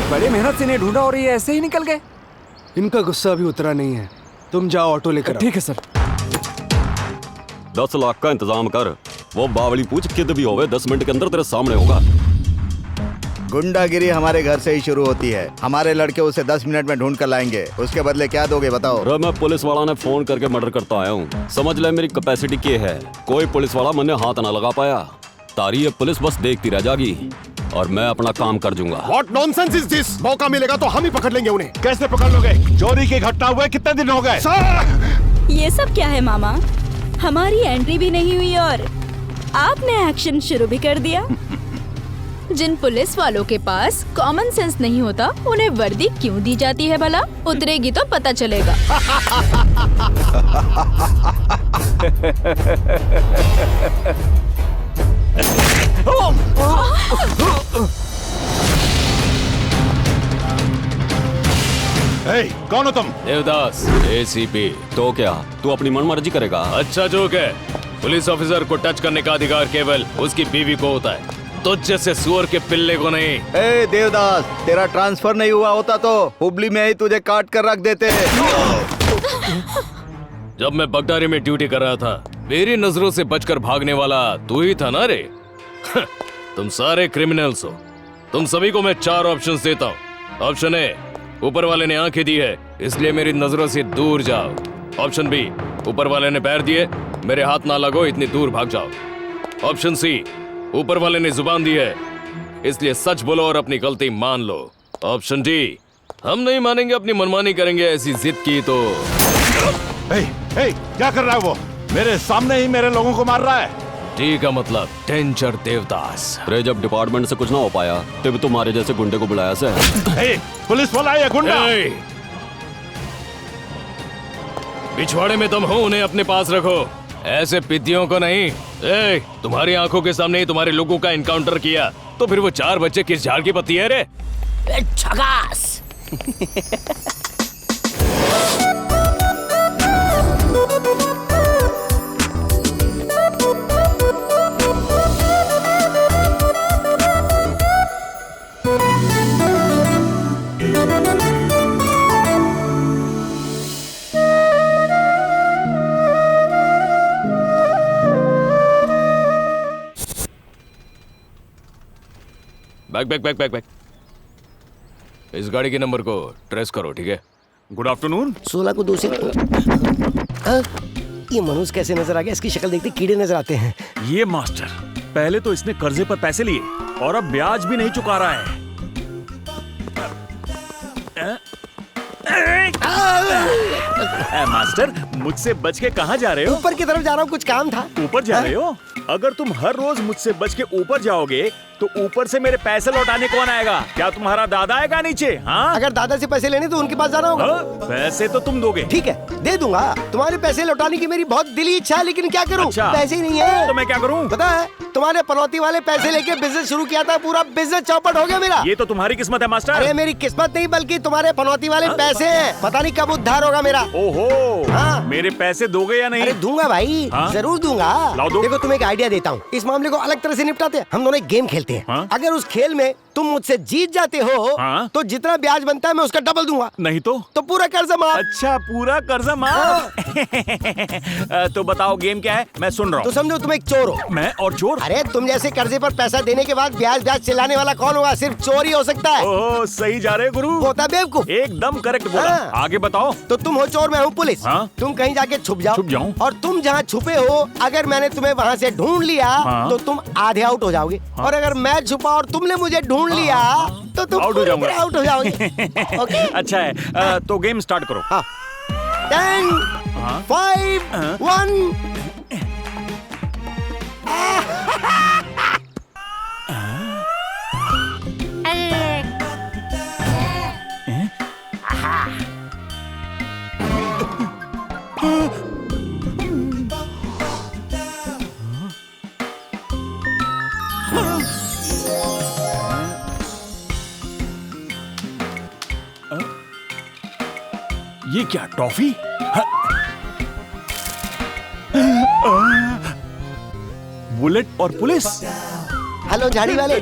बड़ी मेहनत से नहीं ढूंढा और ये ऐसे ही निकल गए। इनका गुस्सा अभी उतरा नहीं है। तुम जाओ ऑटो लेकर। ठीक है सर। 10 लाख का इंतजाम कर। वो बावली पूछ किद भी होवे 10 मिनट के अंदर तेरे सामने होगा। गुंडागिरी हमारे घर से ही शुरू होती है। हमारे लड़के उसे 10 मिनट में ढूंढ कर लाएंगे। उसके बदले क्या दोगे बताओ? अरे मैं पुलिस वाला ने फोन करके मर्डर करता आया हूँ। समझ ले मेरी कैपेसिटी क्या है। कोई पुलिस वाला मैंने हाथ ना लगा पाया। तारी ये पुलिस बस देखती रह जाएगी और मैं अपना काम कर दूंगा। What nonsense is this? मौका मिलेगा तो हम ही पकड़ लेंगे उन्हें। कैसे पकड़ लोगे? चोरी की घटना हुए कितने दिन हो गए? ये सब क्या है मामा? हमारी एंट्री भी नहीं हुई और आपने एक्शन शुरू भी कर दिया। जिन पुलिस वालों के पास कॉमन सेंस नहीं होता उन्हें वर्दी क्यों दी जाती है भला? उतरेगी तो पता चलेगा। कौन हो तुम? देवदास, एसीपी। तो क्या तू अपनी मनमर्जी करेगा? अच्छा जोक है। पुलिस ऑफिसर को टच करने का अधिकार केवल उसकी बीवी को होता है, तुझ जैसे सुअर के पिल्ले को नहीं। ए देवदास, तेरा ट्रांसफर नहीं हुआ होता तो हुबली में ही तुझे काट कर रख देते। जब मैं बगडारी में ड्यूटी कर रहा था, मेरी नजरों से बचकर भागने वाला तू ही था ना रे? तुम सारे क्रिमिनल्स हो। तुम सभी को मैं 4 ऑप्शंस देता हूँ। ऑप्शन ए, ऊपर वाले ने आंखें दी है इसलिए मेरी नजरों से दूर जाओ। ऑप्शन बी, ऊपर वाले ने पैर दिए, मेरे हाथ ना लगो, इतनी दूर भाग जाओ। ऑप्शन सी, ऊपर वाले ने जुबान दी है इसलिए सच बोलो और अपनी गलती मान लो। ऑप्शन डी, हम नहीं मानेंगे, अपनी मनमानी करेंगे, ऐसी जिद की तो। क्या कर रहा है वो? मेरे सामने ही मेरे लोगों को मार रहा है। डी का मतलब डेंजर देवदास। अरे जब डिपार्टमेंट से कुछ ना हो पाया तब तुम्हारे जैसे गुंडे को बुलाया से। पुलिस वाला है गुंडा। पिछवाड़े में तुम हो, उन्हें अपने पास रखो, ऐसे पिद्दियों को नहीं। तुम्हारी आंखों के सामने ही तुम्हारे लोगों का एनकाउंटर किया तो फिर वो 4 बच्चे किस झाड़ की पत्ती है रे? झकास। बैक। इस गाड़ी के नंबर को ट्रेस करो, ठीक है? Good afternoon. 16 को 2 से ये मनुष्य कैसे नजर आ गया? इसकी शक्ल देखते कीड़े नजर आते हैं। ये मास्टर, पहले तो इसने कर्जे पर पैसे लिए और अब ब्याज भी नहीं चुका रहा है। मास्टर, मुझसे बच के कहाँ जा रहे हो? ऊपर की तरफ जा रहा हूँ, कुछ काम था। ऊपर जा रहे हो? अगर तुम हर रोज मुझसे बच के ऊपर जाओगे तो ऊपर से मेरे पैसे लौटाने कौन आएगा? क्या तुम्हारा दादा आएगा नीचे? हाँ, अगर दादा से पैसे लेने तो उनके पास जाना होगा। पैसे तो तुम दोगे। ठीक है, दे दूंगा। तुम्हारे पैसे लौटाने की मेरी बहुत दिली इच्छा है, लेकिन क्या करूं? अच्छा, पैसे ही नहीं है। तो मैं क्या करूं? पता है, तुम्हारे पनौती वाले पैसे लेके बिजनेस शुरू किया था, पूरा बिजनेस चौपट हो गया मेरा। ये तो तुम्हारी किस्मत है मास्टर। अरे मेरी किस्मत नहीं, बल्कि तुम्हारे पनौती वाले पैसे हैं। पता नहीं कब उद्धार होगा मेरा। ओहो, हाँ, मेरे पैसे दोगे या नहीं? अरे दूंगा भाई, जरूर दूंगा। देखो, तुम्हें एक आइडिया देता हूँ, इस मामले को अलग तरह से निपटाते हैं। हम दोनों एक गेम खेलते हैं। अगर उस खेल में तुम मुझसे जीत जाते हो तो जितना ब्याज बनता है मैं उसका डबल दूंगा। नहीं तो पूरा कर्जा माफ। अच्छा, पूरा कर्जा माफ। तो बताओ गेम क्या है, मैं सुन रहा हूँ। तो समझो तुम एक चोर हो। मैं और चोर? अरे तुम जैसे कर्जे पर पैसा देने के बाद ब्याज ब्याज चिल्लाने वाला कौन होगा? सिर्फ चोर ही हो सकता है। ओह, सही जा रहे गुरु। होता बेवकूफ। एकदम करेक्ट बोला। आगे बताओ। तो तुम हो चोर, मैं हूँ पुलिस। तुम कहीं जाके छुप जाओ और तुम जहाँ छुपे हो, अगर मैंने तुम्हें वहाँ से ढूंढ लिया तो तुम आधे आउट हो जाओगे। और अगर मैं छुपा और तुमने मुझे ढूंढ लिया तो तुम आउट हो जाऊंगा। आउट हो जाओगे। ओके, अच्छा है। तो गेम स्टार्ट करो। 10, 5, 1। ये क्या टॉफी? बुलेट और पुलिस। हेलो झाड़ी वाले,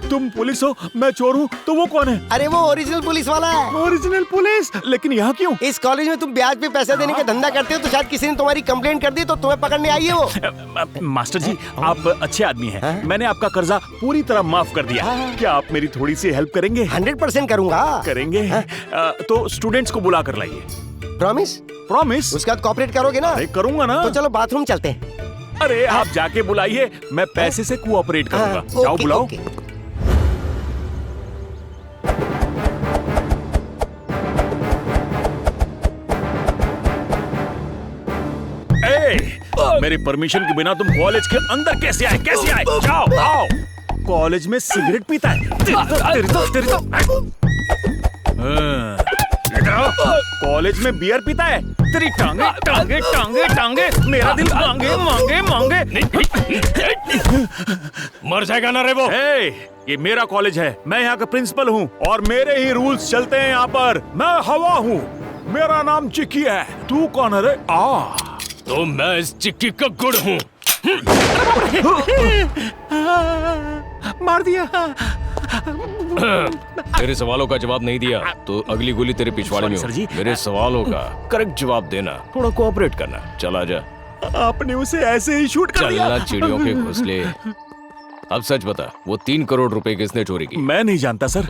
तुम पुलिस हो, मैं चोर हूँ, तो वो कौन है? अरे वो ओरिजिनल पुलिस वाला है। Original police? लेकिन यहाँ क्यों? इस कॉलेज में तुम ब्याज पे पैसे देने का धंधा करते हो, तो शायद किसी ने तुम्हारी कंप्लेंट कर दी तो तुम्हें पकड़ने आई है वो। मास्टर जी, आप अच्छे आदमी हैं। मैंने आपका कर्जा पूरी तरह माफ कर दिया। क्या आप मेरी थोड़ी सी हेल्प करेंगे? 100% करूंगा। करेंगे? तो स्टूडेंट्स को बुला कर लाइए। प्रॉमिस? प्रॉमिस। उसके बाद कॉपरेट करोगे ना? करूंगा ना। तो चलो बाथरूम चलते हैं। अरे आप जाके बुलाइए, मैं पैसे से कोऑपरेट करूंगा। जाओ बुलाओ। मेरी परमिशन के बिना तुम कॉलेज के अंदर कैसे आए? कैसे आए? जाओ आओ। कॉलेज में सिगरेट पीता है? तेरी तो कॉलेज में बियर पीता है? तेरी टांगे टांगे टांगे टांगे, मेरा दिल मांगे मांगे मांगे। मर जाएगा ना रे वो। ये मेरा कॉलेज है, मैं यहाँ का प्रिंसिपल हूँ और मेरे ही रूल्स चलते हैं यहाँ पर। मैं हवा हूँ, मेरा नाम चिक्की है। तू कौन है रे? तो मैं इस चिक्की का गुड़ हूँ। मार दिया। तेरे सवालों का जवाब नहीं दिया तो अगली गोली तेरे पिछवाड़े में होगी। मेरे सवालों का करेक्ट जवाब देना, थोड़ा कोऑपरेट करना। चला जा। आपने उसे ऐसे ही शूट कर दिया। चलना चिड़ियों के घोंसले। अब सच बता, वो 3 करोड़ रुपए किसने चोरी की? मैं नहीं जानता सर।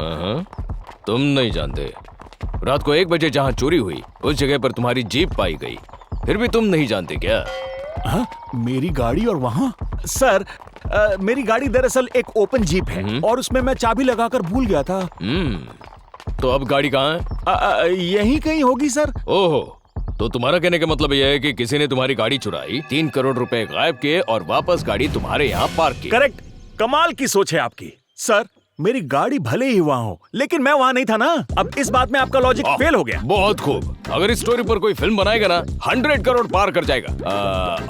तुम नहीं जानते? रात को 1 बजे जहाँ चोरी हुई उस जगह पर तुम्हारी जीप पाई गई, फिर भी तुम नहीं जानते क्या? मेरी गाड़ी और वहाँ? सर मेरी गाड़ी दरअसल एक ओपन जीप है और उसमें मैं चाबी लगाकर भूल गया था। तो अब गाड़ी कहाँ है? यहीं कहीं होगी सर। ओहो, तो तुम्हारा कहने का मतलब यह है कि किसी ने तुम्हारी गाड़ी चुराई, 3 करोड़ रुपए गायब किए और वापस गाड़ी तुम्हारे यहाँ पार्क की। करेक्ट। कमाल की सोच है आपकी। सर मेरी गाड़ी भले ही वहाँ हो, लेकिन मैं वहाँ नहीं था ना। अब इस बात में आपका लॉजिक फेल हो गया। बहुत खूब। अगर इस स्टोरी पर कोई फिल्म बनाएगा ना, 100 करोड़ पार कर जाएगा।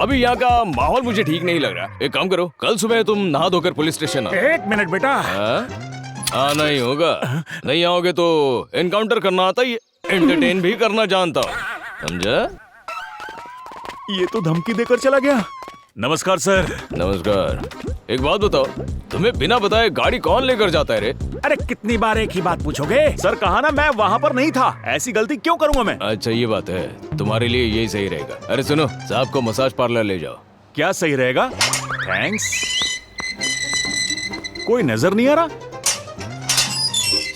अभी यहाँ का माहौल मुझे ठीक नहीं लग रहा। एक काम करो, कल सुबह तुम नहा धोकर पुलिस स्टेशन आओ। 1 मिनट बेटा। आना ही होगा। नहीं आओगे तो एनकाउंटर करना आता ही, एंटरटेन भी करना जानता हूँ, समझा? ये तो धमकी देकर चला गया। नमस्कार सर। नमस्कार। एक बात बताओ, तुम्हें बिना बताए गाड़ी कौन लेकर जाता है रे? अरे कितनी बार एक ही बात पूछोगे? सर कहा ना मैं वहाँ पर नहीं था। ऐसी गलती क्यों करूँगा मैं? अच्छा ये बात है, तुम्हारे लिए यही सही रहेगा। अरे सुनो, साहब को मसाज पार्लर ले जाओ। क्या सही रहेगा? थैंक्स। कोई नजर नहीं आ रहा?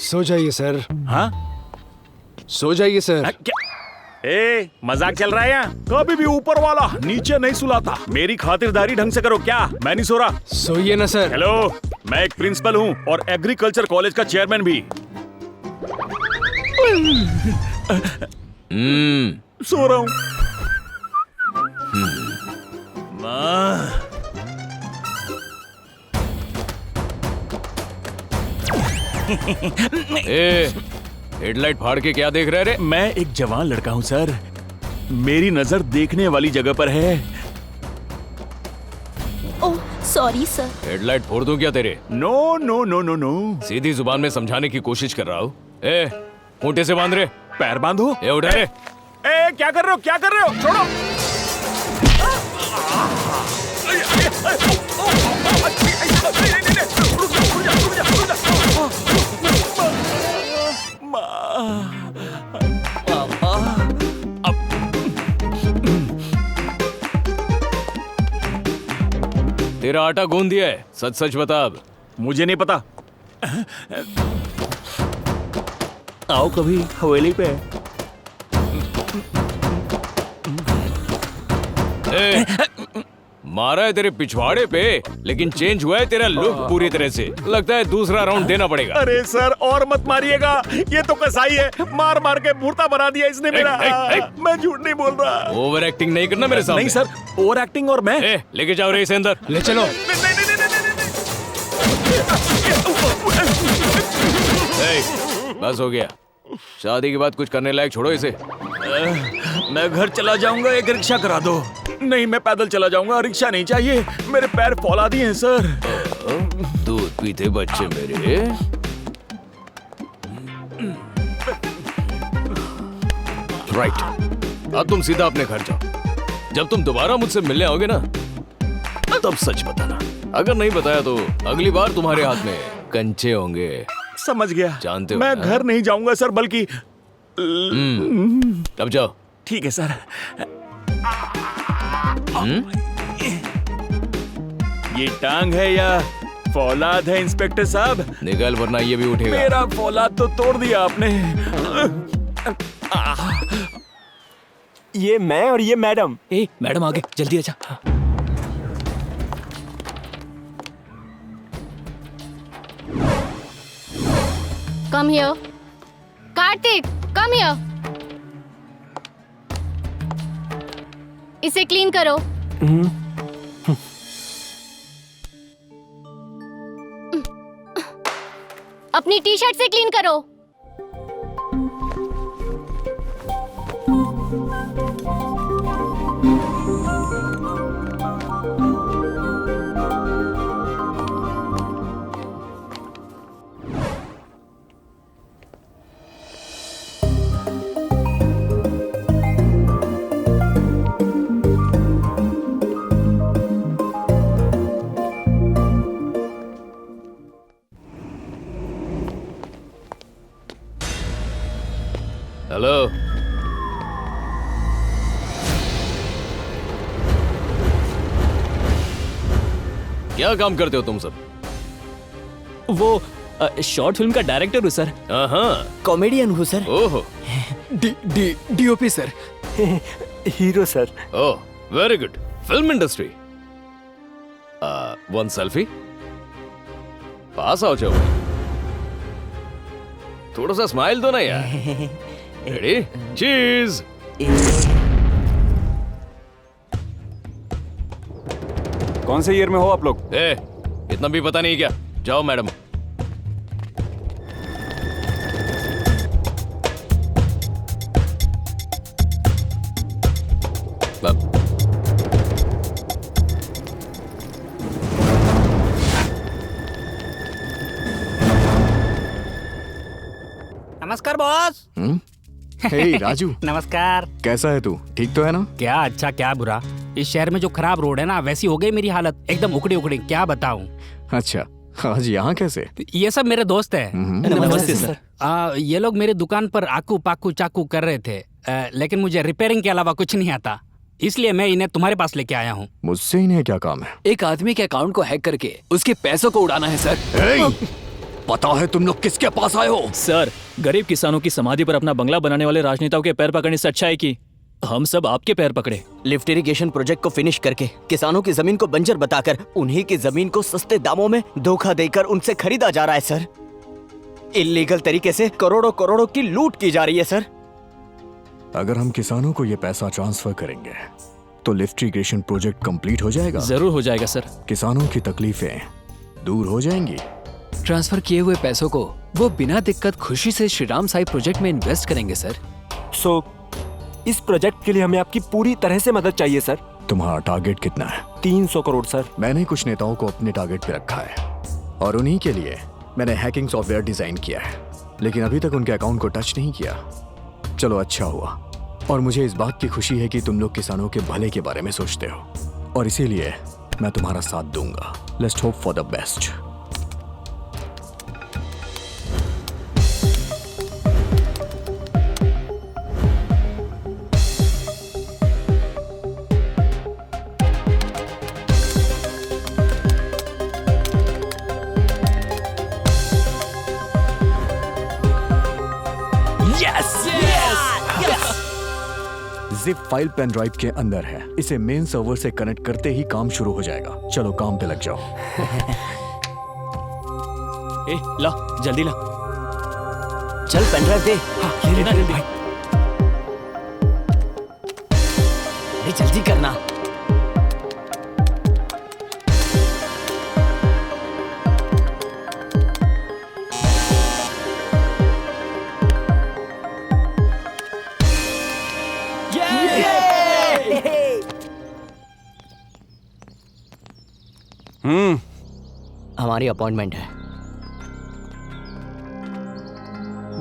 सो जाइए सर। हाँ सो जाइए सर। क्या? मजाक चल रहा है यहाँ? कभी भी ऊपर वाला नीचे नहीं सुलाता। मेरी खातिरदारी ढंग से करो। क्या मैं नहीं सो रहा? सोइए ना सर। हेलो, मैं एक प्रिंसिपल हूँ और एग्रीकल्चर कॉलेज का चेयरमैन भी। सो रहा हूँ। हेडलाइट फाड़ के क्या देख रहे रे? मैं एक जवान लड़का हूँ सर, मेरी नजर देखने वाली जगह पर है। Oh sorry sir. हेडलाइट फोड़ दूं क्या तेरे? No no no no no. सीधी जुबान में समझाने की कोशिश कर रहा हूँ। खूंटे से बांध रे। पैर बांधो। उठा रे। क्या कर रहे हो? क्या कर रहे हो? छोड़ो। तेरा आटा गूंद दिया है, सच सच बता अब। मुझे नहीं पता। आओ कभी हवेली पे। मारा है तेरे पिछवाड़े पे, लेकिन चेंज हुआ है तेरा लुक पूरी तरह से। लगता है दूसरा राउंड देना पड़ेगा। अरे सर और मत मारिएगा, ये तो कसाई है। मार मार के भूरता बना दिया इसने मेरा। मैं झूठ नहीं बोल रहा। ओवर एक्टिंग नहीं करना मेरे सामने। नहीं सर, ओवर एक्टिंग और मैं। लेके जाओ रे इसे अंदर। ले चलो। बस हो गया। शादी के बाद कुछ करने लायक छोड़ो इसे। मैं घर चला जाऊंगा, एक रिक्शा करा दो। नहीं मैं पैदल चला जाऊंगा, रिक्शा नहीं चाहिए। मेरे पैर फौलादी हैं सर। दूध पीते बच्चे मेरे। राइट, अब तुम सीधा अपने घर जाओ। जब तुम दोबारा मुझसे मिलने आओगे ना, तब सच बताना। अगर नहीं बताया तो अगली बार तुम्हारे हाथ में कंचे होंगे। समझ गया। जानते हो मैं ना? घर नहीं जाऊंगा सर, बल्कि अब जाओ। ठीक है सर। ये टांग है या फौलाद है इंस्पेक्टर साहब? निकल वरना ये भी उठेगा। मेरा फौलाद तो तोड़ दिया आपने। ये मैं और ये मैडम। मैडम आगे जल्दी आजा। Come here. Kartik, come here. इसे क्लीन करो। अपनी टी शर्ट से क्लीन करो। हेलो। क्या काम करते हो तुम सब? वो शॉर्ट फिल्म का डायरेक्टर हूँ सर। हाँ, कॉमेडियन हूँ सर। ओहो। DOP sir. Hero sir. Oh very good. Film industry. One selfie. पास आओ जाओ। थोड़ा सा स्माइल दो ना यार। रेडी? चीज। कौन से ईयर में हो आप लोग? इतना भी पता नहीं क्या? जाओ मैडम। नमस्कार बॉस। हे राजू। नमस्कार। कैसा है तू? ठीक तो है ना? क्या अच्छा क्या बुरा। इस शहर में जो खराब रोड है ना, वैसी हो गई मेरी हालत, एकदम उखड़ी उखड़ी, क्या बताऊं। अच्छा, आज यहाँ कैसे? ये सब मेरे दोस्त है। नमस्ते सर। ये लोग मेरी दुकान पर आकू पाकू चाकू कर रहे थे, लेकिन मुझे रिपेयरिंग के अलावा कुछ नहीं आता, इसलिए मैं इन्हें तुम्हारे पास लेके आया हूँ। मुझसे इन्हें क्या काम है? एक आदमी के अकाउंट को हैक करके उसके पैसों को उड़ाना है सर। पता है तुम लोग किसके पास आए हो? सर, गरीब किसानों की समाधि पर अपना बंगला बनाने वाले राजनेताओं के पैर पकड़ने से अच्छा है कि हम सब आपके पैर पकड़े। लिफ्ट इरिगेशन प्रोजेक्ट को फिनिश करके किसानों की जमीन को बंजर बताकर उन्हीं की जमीन को सस्ते दामों में धोखा देकर उनसे खरीदा जा रहा है सर। इल्लीगल तरीके से करोड़ों करोड़ों की लूट की जा रही है सर। अगर हम किसानों को ये पैसा ट्रांसफर करेंगे तो लिफ्ट इरिगेशन प्रोजेक्ट कंप्लीट हो जाएगा। जरूर हो जाएगा सर। किसानों की तकलीफें दूर हो जाएंगी। ट्रांसफर किए हुए पैसों को वो बिना दिक्कत खुशी से श्रीराम साई प्रोजेक्ट में इन्वेस्ट करेंगे सर। इस प्रोजेक्ट के लिए हमें आपकी पूरी तरह से मदद चाहिए सर। तुम्हारा टारगेट कितना है? 300 करोड़ सर। मैंने कुछ नेताओं को अपने टारगेट पे रखा है और उन्हीं के लिए मैंने हैकिंग सॉफ्टवेयर डिजाइन किया है, लेकिन अभी तक उनके अकाउंट को टच नहीं किया। चलो अच्छा हुआ, और मुझे इस बात की खुशी है कि तुम लोग किसानों के भले के बारे में सोचते हो, और इसीलिए मैं तुम्हारा साथ दूंगा। Let's hope for the best. Zip file pen drive के अंदर है। इसे मेन सर्वर से कनेक्ट करते ही काम शुरू हो जाएगा। चलो काम पे लग जाओ। ला जल्दी ला। चल पेन ड्राइव दे। ले भाई। जल्दी करना। हमारी अपॉइंटमेंट है।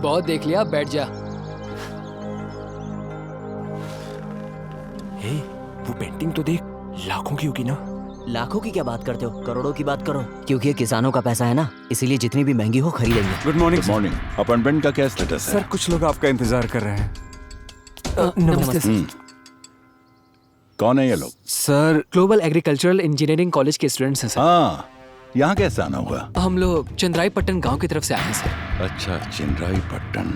बहुत देख लिया, बैठ जा। वो पेंटिंग तो देख, लाखों की होगी ना। लाखों की क्या बात करते हो, करोड़ों की बात करो, क्योंकि ये किसानों का पैसा है ना, इसीलिए जितनी भी महंगी हो खरीदेंगे। Good morning. Good morning. Appointment का क्या स्टेटस है? सर कुछ लोग आपका इंतजार कर रहे हैं। नमस्ते सर। कौन है ये लोग? Sir global agricultural engineering college के स्टूडेंट्स हैं सर। हाँ, यहाँ कैसे आना हुआ? हम लोग चंद्राईपट्टन गांव की तरफ से आए हैं सर। अच्छा, चंद्राईपट्टन।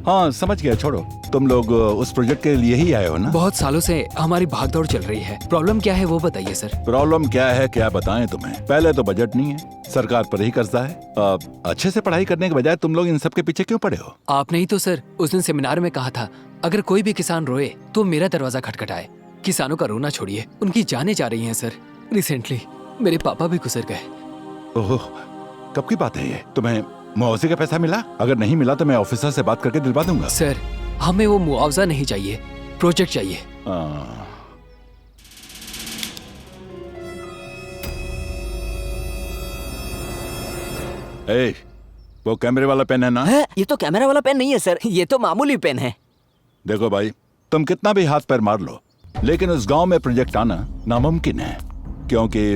हाँ समझ गया, छोड़ो। तुम लोग उस प्रोजेक्ट के लिए ही आए हो ना? बहुत सालों से हमारी भागदौड़ चल रही है। प्रॉब्लम क्या है वो बताइए सर। प्रॉब्लम क्या है, क्या बताएं तुम्हें? पहले तो बजट नहीं है, सरकार पर ही कर्जा है। अच्छे से पढ़ाई करने के बजाय तुम लोग इन सब के पीछे क्यों पड़े हो? आपने ही तो सर उस दिन सेमिनार में कहा था, अगर कोई भी किसान रोए तो मेरा दरवाजा खटखटाए। किसानों का रोना छोड़िए, उनकी जानें जा रही हैं सर। रिसेंटली मेरे पापा भी गुजर गए। ओह, कब की बात है ये? तुम्हें मुआवजे का पैसा मिला? अगर नहीं मिला तो मैं ऑफिसर से बात करके दिलवा दूंगा। सर हमें वो मुआवजा नहीं चाहिए, प्रोजेक्ट चाहिए। ए, वो कैमरे वाला पेन है ना? है? ये तो कैमरा वाला पेन नहीं है सर, ये तो मामूली पेन है। देखो भाई, तुम कितना भी हाथ पैर मार लो, लेकिन उस गांव में प्रोजेक्ट आना नामुमकिन है, क्योंकि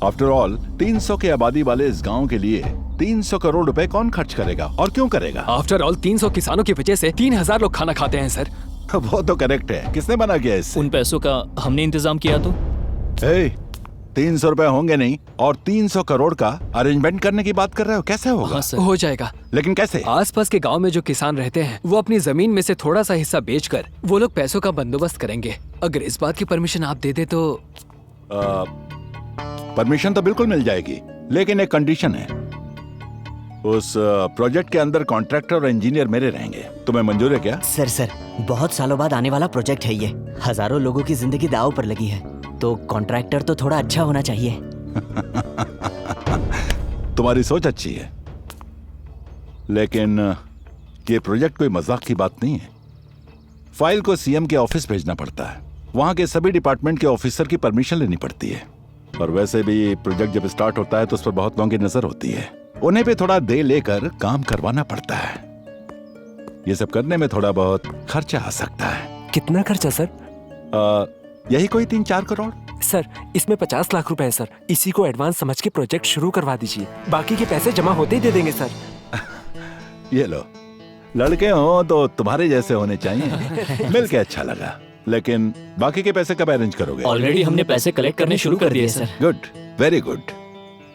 आफ्टर ऑल 300 की आबादी वाले इस गांव के लिए 300 करोड़ रुपए कौन खर्च करेगा और क्यों करेगा? आफ्टर ऑल 300 किसानों की वजह से 3000 लोग खाना खाते हैं सर। वो तो करेक्ट है, किसने बना किया इससे? उन पैसों का हमने इंतजाम किया तो? 300 रुपए होंगे नहीं और 300 करोड़ का अरेंजमेंट करने की बात कर रहे हो, कैसे होगा? हाँ सर, हो जाएगा। लेकिन कैसे? आसपास के गांव में जो किसान रहते हैं वो अपनी जमीन में से थोड़ा सा हिस्सा बेचकर वो लोग पैसों का बंदोबस्त करेंगे। अगर इस बात की परमिशन आप दे दे तो? परमिशन तो बिल्कुल मिल जाएगी, लेकिन एक कंडीशन है। उस प्रोजेक्ट के अंदर कॉन्ट्रैक्टर और इंजीनियर मेरे रहेंगे। तुम्हें मंजूर है क्या? सर बहुत सालों बाद आने वाला प्रोजेक्ट है ये, हजारों लोगों की जिंदगी दांव पर लगी है, तो कॉन्ट्रैक्टर तो थोड़ा अच्छा होना चाहिए। तुम्हारी सोच अच्छी है, लेकिन ये प्रोजेक्ट कोई मजाक की बात नहीं है। फाइल को सीएम के ऑफिस भेजना पड़ता है, वहां के सभी डिपार्टमेंट के ऑफिसर की परमिशन लेनी पड़ती है, और वैसे भी प्रोजेक्ट जब स्टार्ट होता है तो उस पर बहुत लोगों की नजर होती है, उन्हें पे थोड़ा दे लेकर काम करवाना पड़ता है। ये सब करने में थोड़ा बहुत खर्चा आ सकता है। कितना खर्चा सर? यही कोई 3-4 करोड़। सर इसमें 50 लाख रुपए है सर, इसी को एडवांस समझ के प्रोजेक्ट शुरू करवा दीजिए, बाकी के पैसे जमा होते ही दे देंगे सर। ये लो, लड़के हो तो तुम्हारे जैसे होने चाहिए। मिलके अच्छा लगा, लेकिन बाकी के पैसे कब अरेंज करोगे? ऑलरेडी हमने पैसे कलेक्ट करने शुरू कर दिए सर। Good, very good.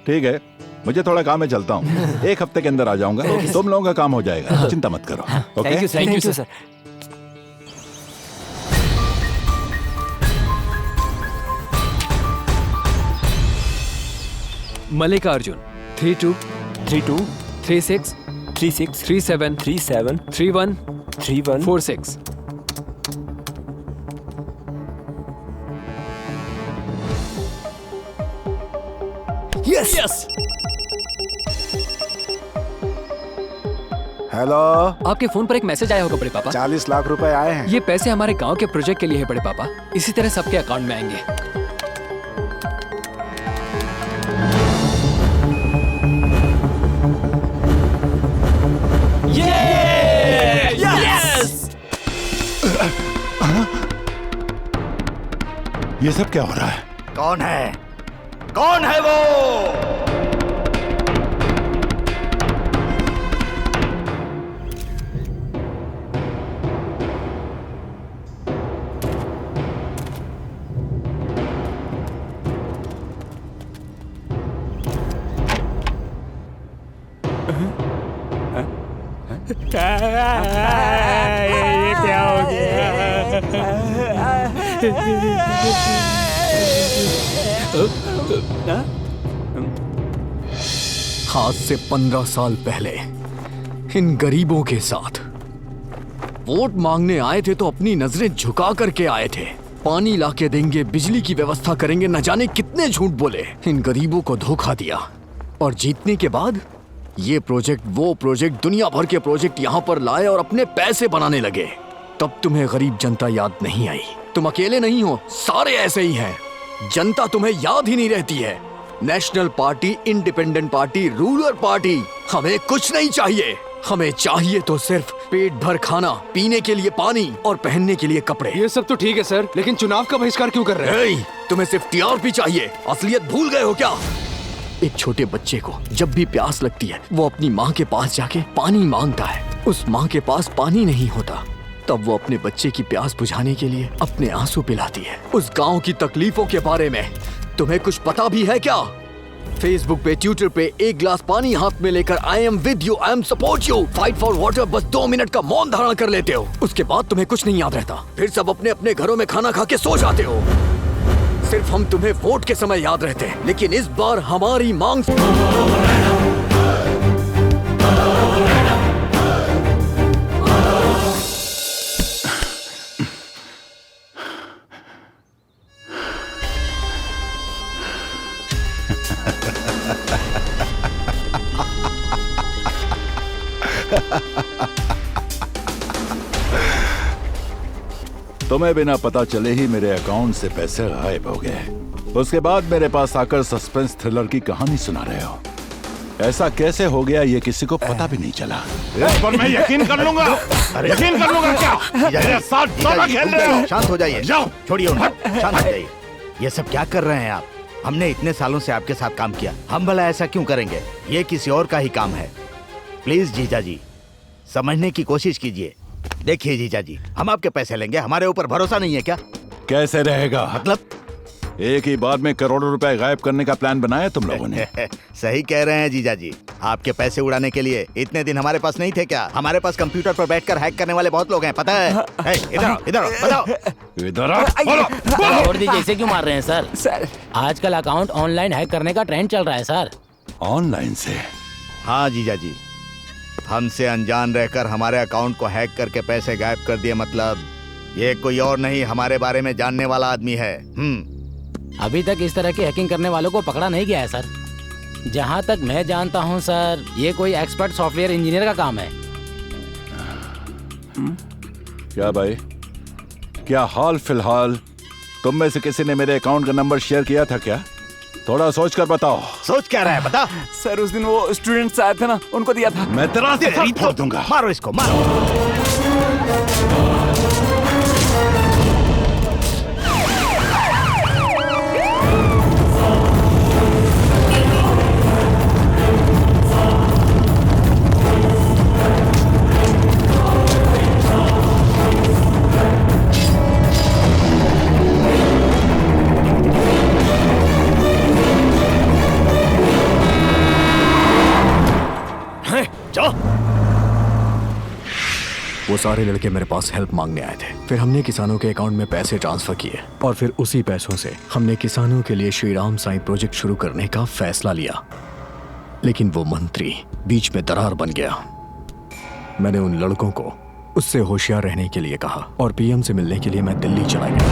ठीक है, मुझे थोड़ा काम है, चलता हूँ। 1 हफ्ते के अंदर आ जाऊंगा, तुम लोगों का काम हो जाएगा, चिंता मत करो। Okay, thank you sir. Mallikarjun 32 32 36 36 37 37 31 31 46। Yes. Hello, आपके फोन पर एक मैसेज आया होगा बड़े पापा। 40 लाख रुपए आए हैं। ये पैसे हमारे गांव के प्रोजेक्ट के लिए है बड़े पापा, इसी तरह सबके अकाउंट में आएंगे। ये सब क्या हो रहा है? कौन है? कौन है वो? ये क्या हो गया? आज से 15 साल पहले इन गरीबों के साथ वोट मांगने आए थे तो अपनी नजरें झुका करके आए थे। पानी लाके देंगे, बिजली की व्यवस्था करेंगे, न जाने कितने झूठ बोले। इन गरीबों को धोखा दिया और जीतने के बाद ये प्रोजेक्ट, वो प्रोजेक्ट, दुनिया भर के प्रोजेक्ट यहाँ पर लाए और अपने पैसे बनाने लगे। तब तुम्हें गरीब जनता याद नहीं आई। तुम अकेले नहीं हो, सारे ऐसे ही हैं। जनता तुम्हें याद ही नहीं रहती है। National party, independent party, ruler party, हमें कुछ नहीं चाहिए। हमें चाहिए तो सिर्फ पेट भर खाना, पीने के लिए पानी और पहनने के लिए कपड़े। ये सब तो ठीक है सर, लेकिन चुनाव का बहिष्कार क्यों कर रहे हैं? तुम्हें सिर्फ टीआरपी चाहिए, असलियत भूल गए हो क्या? एक छोटे बच्चे को जब भी प्यास लगती है वो अपनी माँ के पास जाके पानी मांगता है। उस माँ के पास पानी नहीं होता, तब वो अपने बच्चे की प्यास बुझाने के लिए अपने आंसू पिलाती है। उस गांव की तकलीफों के बारे में तुम्हें कुछ पता भी है क्या? फेसबुक पे, ट्विटर पे एक गिलास पानी हाथ में लेकर I am with you, I am support you, fight for water बस 2 मिनट का मौन धारण कर लेते हो। उसके बाद तुम्हें कुछ नहीं याद रहता, फिर सब अपने अपने घरों में खाना खा के सो जाते हो। सिर्फ हम तुम्हें वोट के समय याद रहते हैं, लेकिन इस बार हमारी मांग तुम्हें बिना पता चले ही मेरे अकाउंट से पैसे गायब हो गए। उसके बाद मेरे पास आकर सस्पेंस थ्रिलर की कहानी सुना रहे हो। ऐसा कैसे हो गया ये किसी को पता भी नहीं चला। इस पर मैं यकीन कर लूंगा। यकीन कर लूंगा क्या? मेरे साथ ड्रामा खेल रहे हो? शांत हो जाइए, जाओ, छोड़िए उन्हें, शांत हो जाइए। ये सब क्या कर रहे हैं आप? हमने इतने सालों से आपके साथ काम किया, हम भला ऐसा क्यों करेंगे? ये किसी और का ही काम है। प्लीज जीजा जी, समझने की कोशिश कीजिए। देखिए जीजा जी, हम आपके पैसे लेंगे, हमारे ऊपर भरोसा नहीं है क्या? कैसे रहेगा? मतलब एक ही बार में करोड़ों रुपए गायब करने का प्लान बनाया तुम लोगों ने। सही कह रहे हैं जीजा जी, आपके पैसे उड़ाने के लिए इतने दिन हमारे पास नहीं थे क्या? हमारे पास कंप्यूटर पर बैठकर हैक करने वाले बहुत लोग हैं, पता है? इधर इधर बताओ। इधर छोड़ दीजिए, इसे क्यों मार रहे हैं सर? सर आजकल अकाउंट ऑनलाइन हैक करने का ट्रेंड चल रहा है सर। ऑनलाइन से? हाँ जीजा जी, हमसे अनजान रहकर हमारे अकाउंट को हैक करके पैसे गायब कर दिए। मतलब ये कोई और नहीं, हमारे बारे में जानने वाला आदमी है। अभी तक इस तरह की हैकिंग करने वालों को पकड़ा नहीं गया है सर। जहाँ तक मैं जानता हूँ सर, ये कोई एक्सपर्ट सॉफ्टवेयर इंजीनियर का काम है। क्या भाई, क्या हाल फिलहाल तुम में से किसी ने मेरे अकाउंट का नंबर शेयर किया था क्या? थोड़ा सोच कर बताओ। सोच क्या रहा है बता। सर उस दिन वो स्टूडेंट्स आए थे ना, उनको दिया था। मैं तेरा सर फोड़ दूंगा। मारो इसको, मारो। वो सारे लड़के मेरे पास हेल्प मांगने आए थे। फिर हमने किसानों के अकाउंट में पैसे ट्रांसफर किए और फिर उसी पैसों से हमने किसानों के लिए श्री राम साईं प्रोजेक्ट शुरू करने का फैसला लिया। लेकिन वो मंत्री बीच में दरार बन गया। मैंने उन लड़कों को उससे होशियार रहने के लिए कहा और पीएम से मिलने के लिए मैं दिल्ली चला गया।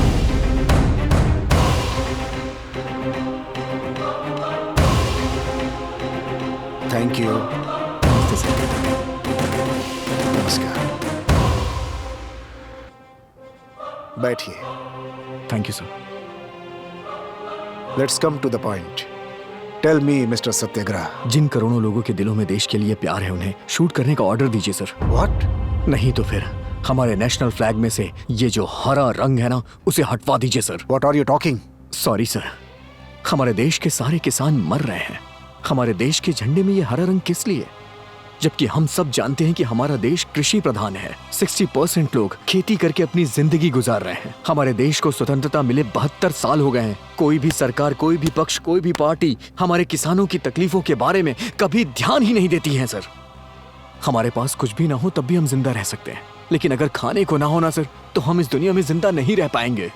Thank you. नमस्कार। बैठिए। Thank you sir. Let's come to the point. Tell me mister Satyagraha. जिन करोड़ों लोगों के दिलों में देश के लिए प्यार है, उन्हें शूट करने का ऑर्डर दीजिए सर। व्हाट? नहीं तो फिर हमारे नेशनल फ्लैग में से ये जो हरा रंग है ना, उसे हटवा दीजिए sir. What are you talking? Sorry sir, हमारे देश के सारे किसान मर रहे हैं। हमारे देश के झंडे में ये हरा रंग किस लिए? जबकि हम सब जानते हैं कि हमारा देश कृषि प्रधान है। 60% लोग खेती करके अपनी जिंदगी गुजार रहे हैं। हमारे देश को स्वतंत्रता मिले 72 साल हो गए हैं। कोई भी सरकार, कोई भी पक्ष, कोई भी पार्टी हमारे किसानों की तकलीफों के बारे में कभी ध्यान ही नहीं देती है सर। हमारे पास कुछ भी ना हो तब भी हम जिंदा रह सकते हैं, लेकिन अगर खाने को ना हो ना सर, तो हम इस दुनिया में जिंदा नहीं रह पाएंगे।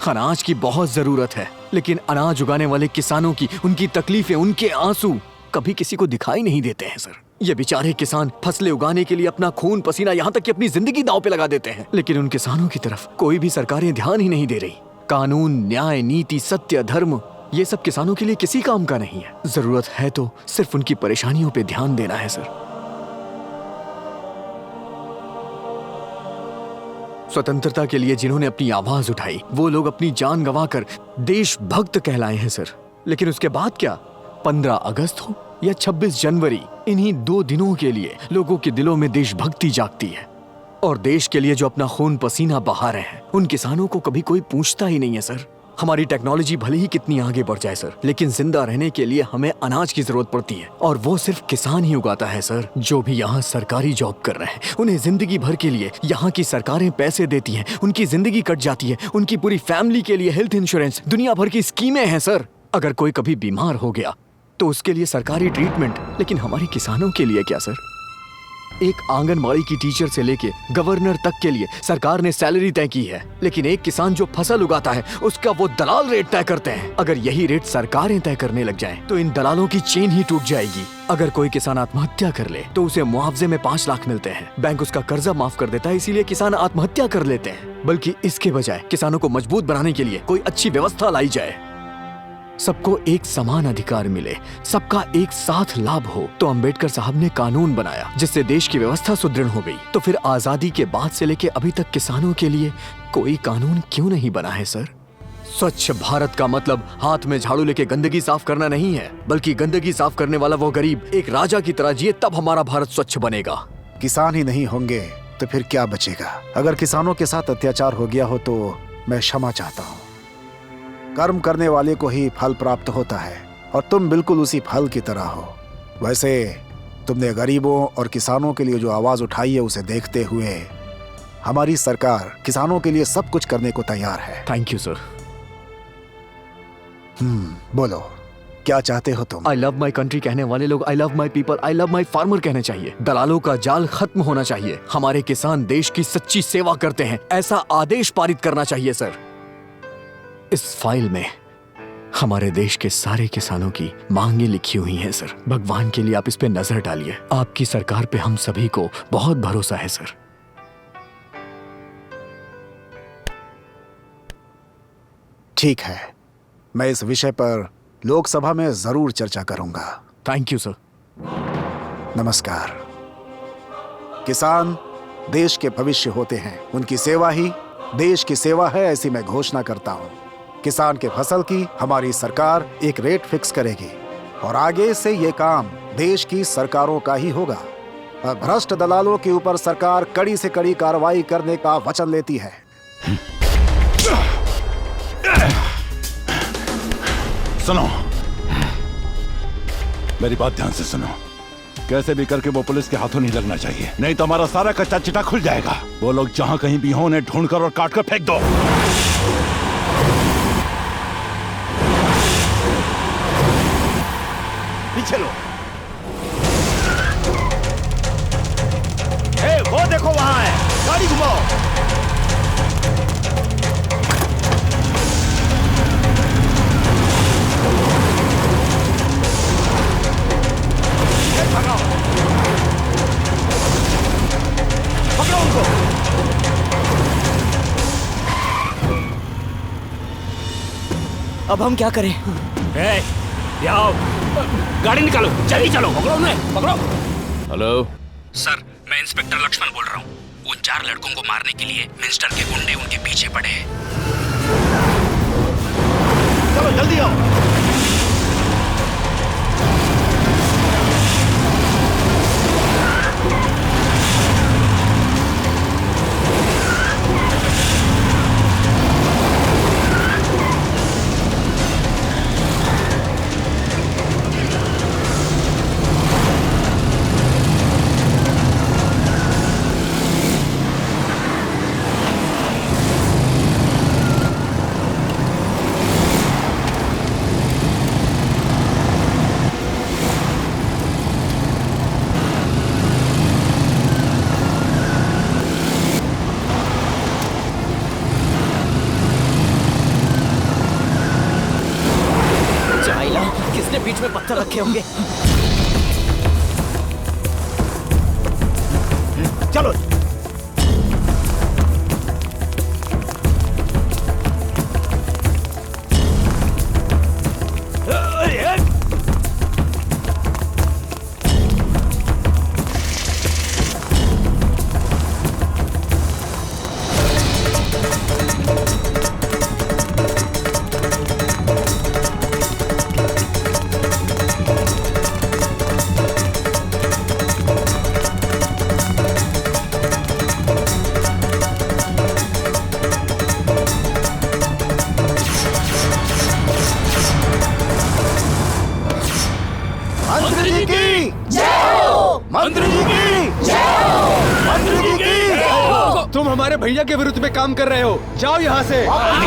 अनाज की बहुत जरूरत है, लेकिन अनाज उगाने वाले किसानों की, उनकी तकलीफें, उनके आंसू कभी किसी को दिखाई नहीं देते हैं सर। ये बेचारे किसान फसलें उगाने के लिए अपना खून पसीना, यहाँ तक कि अपनी जिंदगी दांव पे लगा देते हैं, लेकिन उन किसानों की तरफ कोई भी सरकारें ध्यान ही नहीं दे रही। कानून, न्याय, नीति, सत्य, धर्म, ये सब किसानों के लिए किसी काम का नहीं है। जरूरत है तो सिर्फ उनकी परेशानियों पे ध्यान देना है सर। स्वतंत्रता के लिए जिन्होंने अपनी आवाज उठाई, वो लोग अपनी जान गंवाकर देशभक्त कहलाए हैं सर। लेकिन उसके बाद क्या? 15 अगस्त हो, या 26 जनवरी, इन्हीं 2 दिनों के लिए लोगों के दिलों में देशभक्ति जागती है। और देश के लिए जो अपना खून पसीना बहा रहे हैं, उन किसानों को कभी कोई पूछता ही नहीं है सर। हमारी टेक्नोलॉजी भले ही कितनी आगे बढ़ जाए सर, लेकिन जिंदा रहने के लिए हमें अनाज की जरूरत पड़ती है, और वो सिर्फ किसान ही उगाता है सर। जो भी यहाँ सरकारी जॉब कर रहे हैं, उन्हें जिंदगी भर के लिए यहाँ की सरकारें पैसे देती हैं, उनकी जिंदगी कट जाती है, उनकी पूरी फैमिली के लिए हेल्थ इंश्योरेंस, दुनिया भर की स्कीमें हैं सर। अगर कोई कभी बीमार हो गया तो उसके लिए सरकारी ट्रीटमेंट, लेकिन हमारे किसानों के लिए क्या सर? एक आंगनबाड़ी की टीचर से लेके गवर्नर तक के लिए सरकार ने सैलरी तय की है, लेकिन एक किसान जो फसल उगाता है उसका वो दलाल रेट तय करते हैं। अगर यही रेट सरकारें तय करने लग जाएं, तो इन दलालों की चेन ही टूट जाएगी। अगर कोई किसान आत्महत्या कर ले तो उसे मुआवजे में 5 लाख मिलते हैं, बैंक उसका कर्जा माफ कर देता है, इसीलिए किसान आत्महत्या कर लेते हैं। बल्कि इसके बजाय किसानों को मजबूत बनाने के लिए कोई अच्छी व्यवस्था लाई जाए, सबको एक समान अधिकार मिले, सबका एक साथ लाभ हो। तो अंबेडकर साहब ने कानून बनाया जिससे देश की व्यवस्था सुदृढ़ हो गई। तो फिर आजादी के बाद से लेके अभी तक किसानों के लिए कोई कानून क्यों नहीं बना है सर? स्वच्छ भारत का मतलब हाथ में झाड़ू लेके गंदगी साफ करना नहीं है, बल्कि गंदगी साफ करने वाला वो गरीब एक राजा की तरह जिए, तब हमारा भारत स्वच्छ बनेगा। किसान ही नहीं होंगे तो फिर क्या बचेगा? अगर किसानों के साथ अत्याचार हो गया हो तो मैं क्षमा चाहता हूँ। कर्म करने वाले को ही फल प्राप्त होता है, और तुम बिल्कुल उसी फल की तरह हो। वैसे तुमने गरीबों और किसानों के लिए जो आवाज उठाई है, उसे देखते हुए हमारी सरकार किसानों के लिए सब कुछ करने को तैयार है। Thank you sir. बोलो क्या चाहते हो तुम? आई लव माई कंट्री कहने वाले लोग I love my people, I love my farmer कहने चाहिए। दलालों का जाल खत्म होना चाहिए। हमारे किसान देश की सच्ची सेवा करते हैं, ऐसा आदेश पारित करना चाहिए सर। इस फाइल में हमारे देश के सारे किसानों की मांगे लिखी हुई हैं सर। भगवान के लिए आप इस पे नजर डालिए। आपकी सरकार पे हम सभी को बहुत भरोसा है सर। ठीक है, मैं इस विषय पर लोकसभा में जरूर चर्चा करूंगा। Thank you sir. नमस्कार। किसान देश के भविष्य होते हैं, उनकी सेवा ही देश की सेवा है, ऐसी मैं घोषणा करता हूं। किसान के फसल की हमारी सरकार एक रेट फिक्स करेगी, और आगे से ये काम देश की सरकारों का ही होगा। और भ्रष्ट दलालों के ऊपर सरकार कड़ी से कड़ी कार्रवाई करने का वचन लेती है। सुनो, मेरी बात ध्यान से सुनो। कैसे भी करके वो पुलिस के हाथों नहीं लगना चाहिए, नहीं तो हमारा सारा कच्चा चिटा खुल जाएगा। वो लोग जहां कहीं भी हों, उन्हें ढूंढकर और काट कर फेंक दो। पीछे लो। वो देखो वहां है, गाड़ी घुमाओ। पकड़ो उनको। अब हम क्या करें? आओ, गाड़ी निकालो, जल्दी चलो, पकड़ो उन्हें, पकड़ो। हेलो सर, मैं इंस्पेक्टर लक्ष्मण बोल रहा हूँ। उन 4 लड़कों को मारने के लिए मिनिस्टर के गुंडे उनके पीछे पड़े हैं। चलो जल्दी आओ। किसने बीच में पत्थर रखे होंगे? चलो। तुम हमारे भैया के विरुद्ध में काम कर रहे हो। जाओ यहाँ से। हम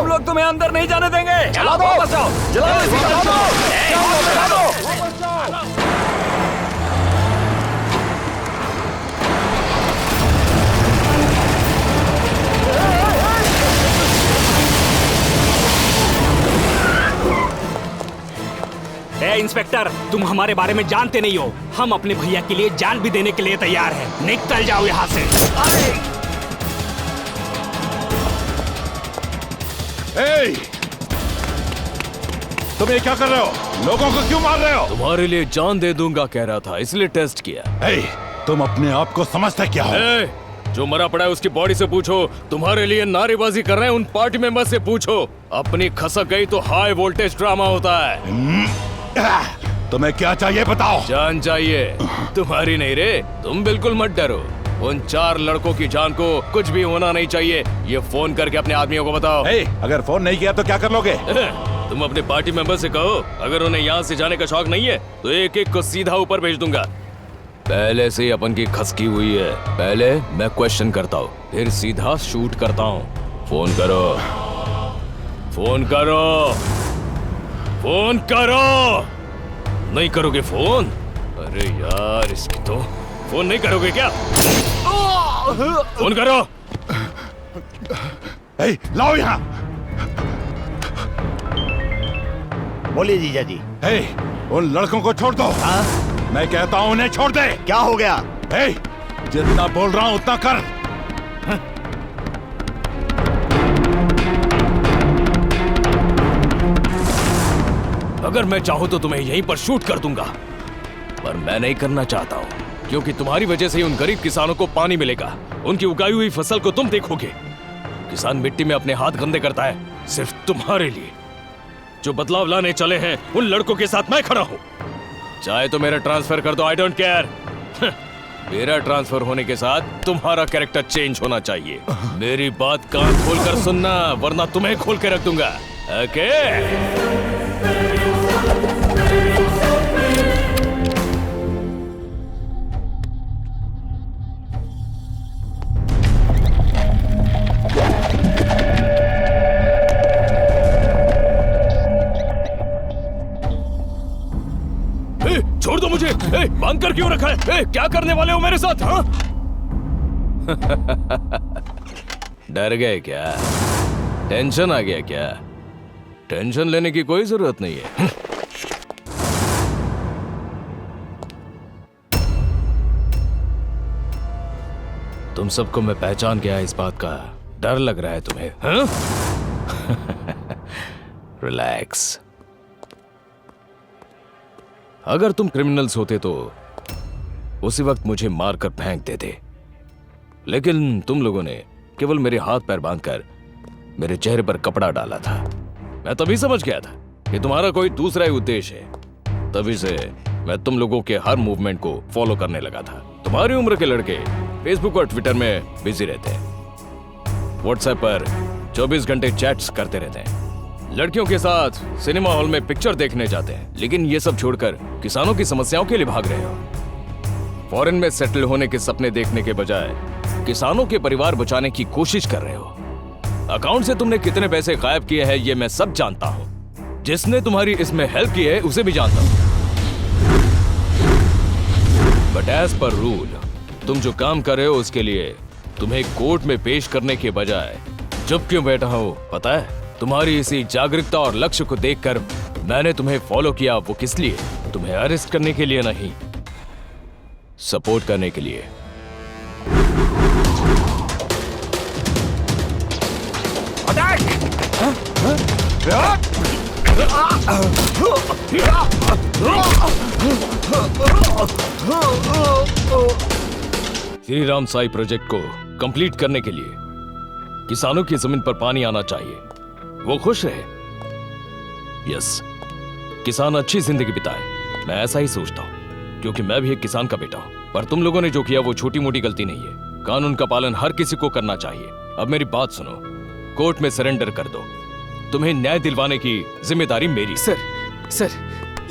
लोग तुम्हें अंदर नहीं जाने देंगे। जला दो। वापस आओ। जला दो। जला दो। इंस्पेक्टर, तुम हमारे बारे में जानते नहीं हो। हम अपने भैया के लिए जान भी देने के लिए तैयार हैं। निकल जाओ यहाँ से। तुम ये क्या कर रहे हो? लोगों को क्यों मार रहे हो? तुम्हारे लिए जान दे दूंगा कह रहा था, इसलिए टेस्ट किया। तुम अपने आप को समझते क्या हो? जो मरा पड़ा है उसकी बॉडी से पूछो। तुम्हारे लिए नारेबाजी कर रहे हैं उन पार्टी मेंबर से पूछो। अपनी खसक गई तो हाई वोल्टेज ड्रामा होता है। तुम्हें क्या चाहिए बताओ? जान चाहिए? तुम्हारी नहीं रे, तुम बिल्कुल मत डरो। उन 4 लड़कों की जान को कुछ भी होना नहीं चाहिए। ये फोन करके अपने आदमियों को बताओ। अगर फोन नहीं किया तो क्या कर लोगे? तुम अपने पार्टी मेंबर से कहो, अगर उन्हें यहाँ से जाने का शौक नहीं है तो एक एक को सीधा ऊपर भेज दूंगा। पहले से ही अपन की खसकी हुई है। पहले मैं क्वेश्चन करता हूँ, फिर सीधा शूट करता हूँ। फोन करो, फोन करो, फोन करो। नहीं करोगे फोन? अरे यार, इसकी तो फोन नहीं करोगे क्या? फोन करो। लाओ यहाँ। बोलिए जीजा जी। उन लड़कों को छोड़ दो। मैं कहता हूँ उन्हें छोड़ दे। क्या हो गया? जितना बोल रहा हूँ उतना कर। अगर मैं चाहूँ तो तुम्हें यहीं पर शूट कर दूंगा, पर मैं नहीं करना चाहता हूँ, क्योंकि तुम्हारी वजह से ही उन गरीब किसानों को पानी मिलेगा। उनकी उगाई हुई फसल को तुम देखोगे। किसान मिट्टी में अपने हाथ गंदे करता है सिर्फ तुम्हारे लिए। जो बदलाव लाने चले हैं उन लड़कों के साथ मैं खड़ा हूँ। चाहे तो मेरा ट्रांसफर कर दो, आई डोंट केयर। मेरा ट्रांसफर होने के साथ तुम्हारा कैरेक्टर चेंज होना चाहिए। मेरी बात कान खोलकर सुनना, वरना तुम्हें खोल के रख दूंगा। ओके? छोड़ दो मुझे। बांध कर क्यों रखा है? क्या करने वाले हो मेरे साथ? हाँ? डर गए क्या? टेंशन आ गया क्या? टेंशन लेने की कोई जरूरत नहीं है। तुम सबको मैं पहचान गया, इस बात का डर लग रहा है तुम्हें? हाँ? रिलैक्स। अगर तुम क्रिमिनल्स होते तो उसी वक्त मुझे मारकर फेंक देते, लेकिन तुम लोगों ने केवल मेरे हाथ पैर बांधकर मेरे चेहरे पर कपड़ा डाला था। मैं तभी समझ गया था कि तुम्हारा कोई दूसरा ही उद्देश्य है। तभी से मैं तुम लोगों के हर मूवमेंट को फॉलो करने लगा था। तुम्हारी उम्र के लड़के फेसबुक और ट्विटर में बिजी रहते हैं, व्हाट्सएप पर 24 घंटे चैट्स करते रहते हैं, लड़कियों के साथ सिनेमा हॉल में पिक्चर देखने जाते हैं, लेकिन ये सब छोड़कर किसानों की समस्याओं के लिए भाग रहे हो। फॉरेन में सेटल होने के सपने देखने के बजाय किसानों के परिवार बचाने की कोशिश कर रहे हो। अकाउंट से तुमने कितने पैसे गायब किए हैं ये मैं सब जानता हूं। जिसने तुम्हारी इसमें हेल्प की है उसे भी जानता हूं। बट एज पर रूल, तुम जो काम कर रहे हो उसके लिए तुम्हें कोर्ट में पेश करने के बजाय चुप क्यों बैठा हो पता है? तुम्हारी इसी जागरूकता और लक्ष्य को देखकर मैंने तुम्हें फॉलो किया। वो किस लिए? तुम्हें अरेस्ट करने के लिए नहीं, सपोर्ट करने के लिए। श्री राम साई प्रोजेक्ट को कंप्लीट करने के लिए किसानों की जमीन पर पानी आना चाहिए, वो खुश रहे। यस, किसान अच्छी जिंदगी बिताए, मैं ऐसा ही सोचता हूँ, क्योंकि मैं भी एक किसान का बेटा हूँ। पर तुम लोगों ने जो किया वो छोटी मोटी गलती नहीं है। कानून का पालन हर किसी को करना चाहिए। अब मेरी बात सुनो, कोर्ट में सरेंडर कर दो। तुम्हें न्याय दिलवाने की जिम्मेदारी मेरी। सर,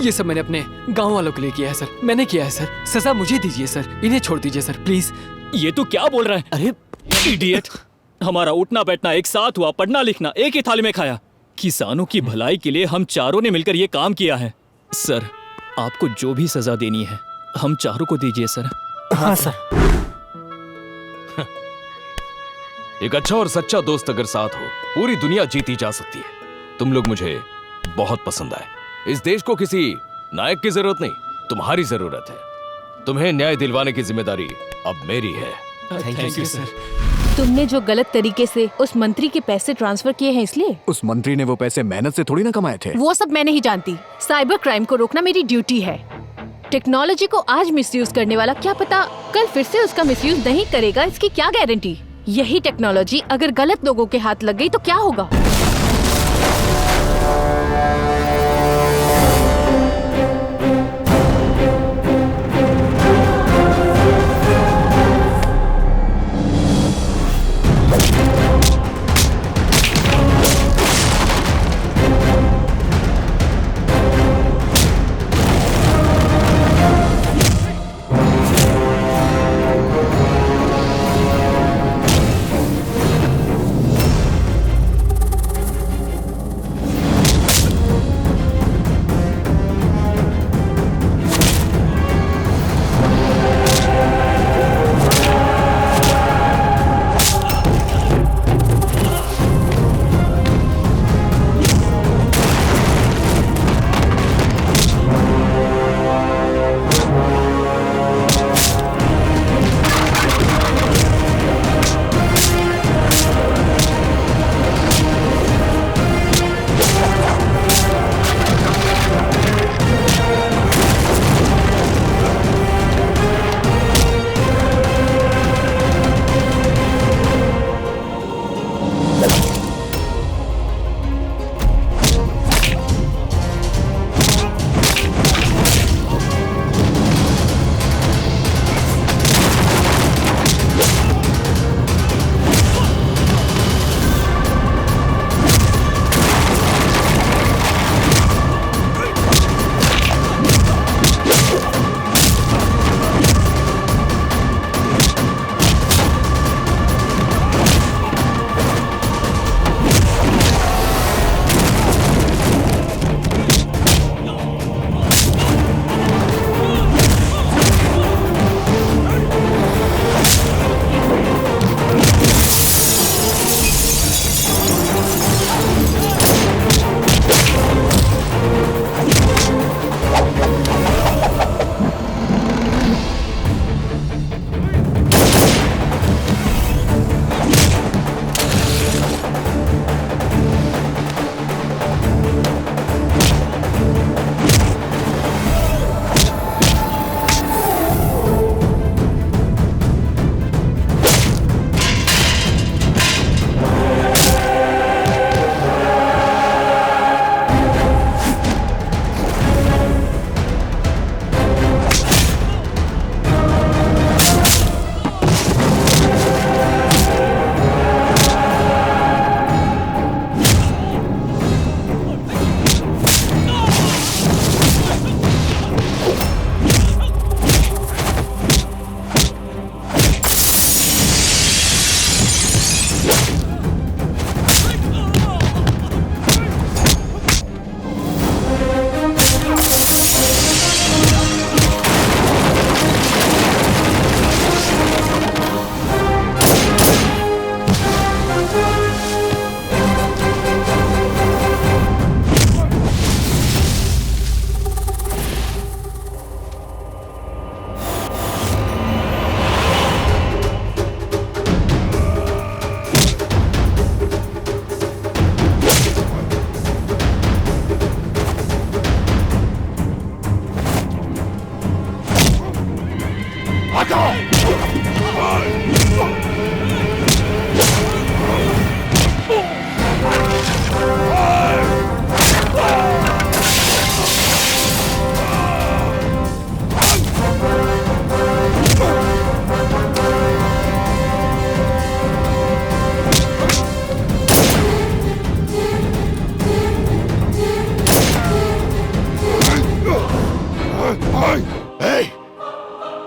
ये सब मैंने अपने गांव वालों के लिए किया है सर। मैंने किया है सर। सजा मुझे दीजिए सर, इन्हें छोड़ दीजिए सर, प्लीज। ये तू क्या बोल रहा है? अरे इडियट! हमारा उठना बैठना एक साथ हुआ, पढ़ना लिखना एक ही थाली में खाया। किसानों की भलाई के लिए हम चारों ने मिलकर ये काम किया है। सर, आपको जो भी सजा देनी है हम चारों को दीजिए सर। हाँ सर। एक अच्छा और सच्चा दोस्त अगर साथ हो, पूरी दुनिया जीती जा सकती है। तुम लोग मुझे बहुत पसंद आए। इस देश को किसी नायक की जरूरत नहीं, तुम्हारी जरूरत है। तुम्हें न्याय दिलवाने की जिम्मेदारी अब मेरी है। Thank you sir. तुमने जो गलत तरीके से उस मंत्री के पैसे ट्रांसफर किए हैं इसलिए। उस मंत्री ने वो पैसे मेहनत से थोड़ी ना कमाए थे। वो सब मैं नहीं जानती। साइबर क्राइम को रोकना मेरी ड्यूटी है। टेक्नोलॉजी को आज मिसयूज करने वाला क्या पता कल फिर से उसका मिसयूज नहीं करेगा, इसकी क्या गारंटी। यही टेक्नोलॉजी अगर गलत लोगों के हाथ लग गई तो क्या होगा।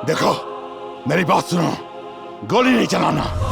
देखो मेरी बात सुनो, गोली नहीं चलाना।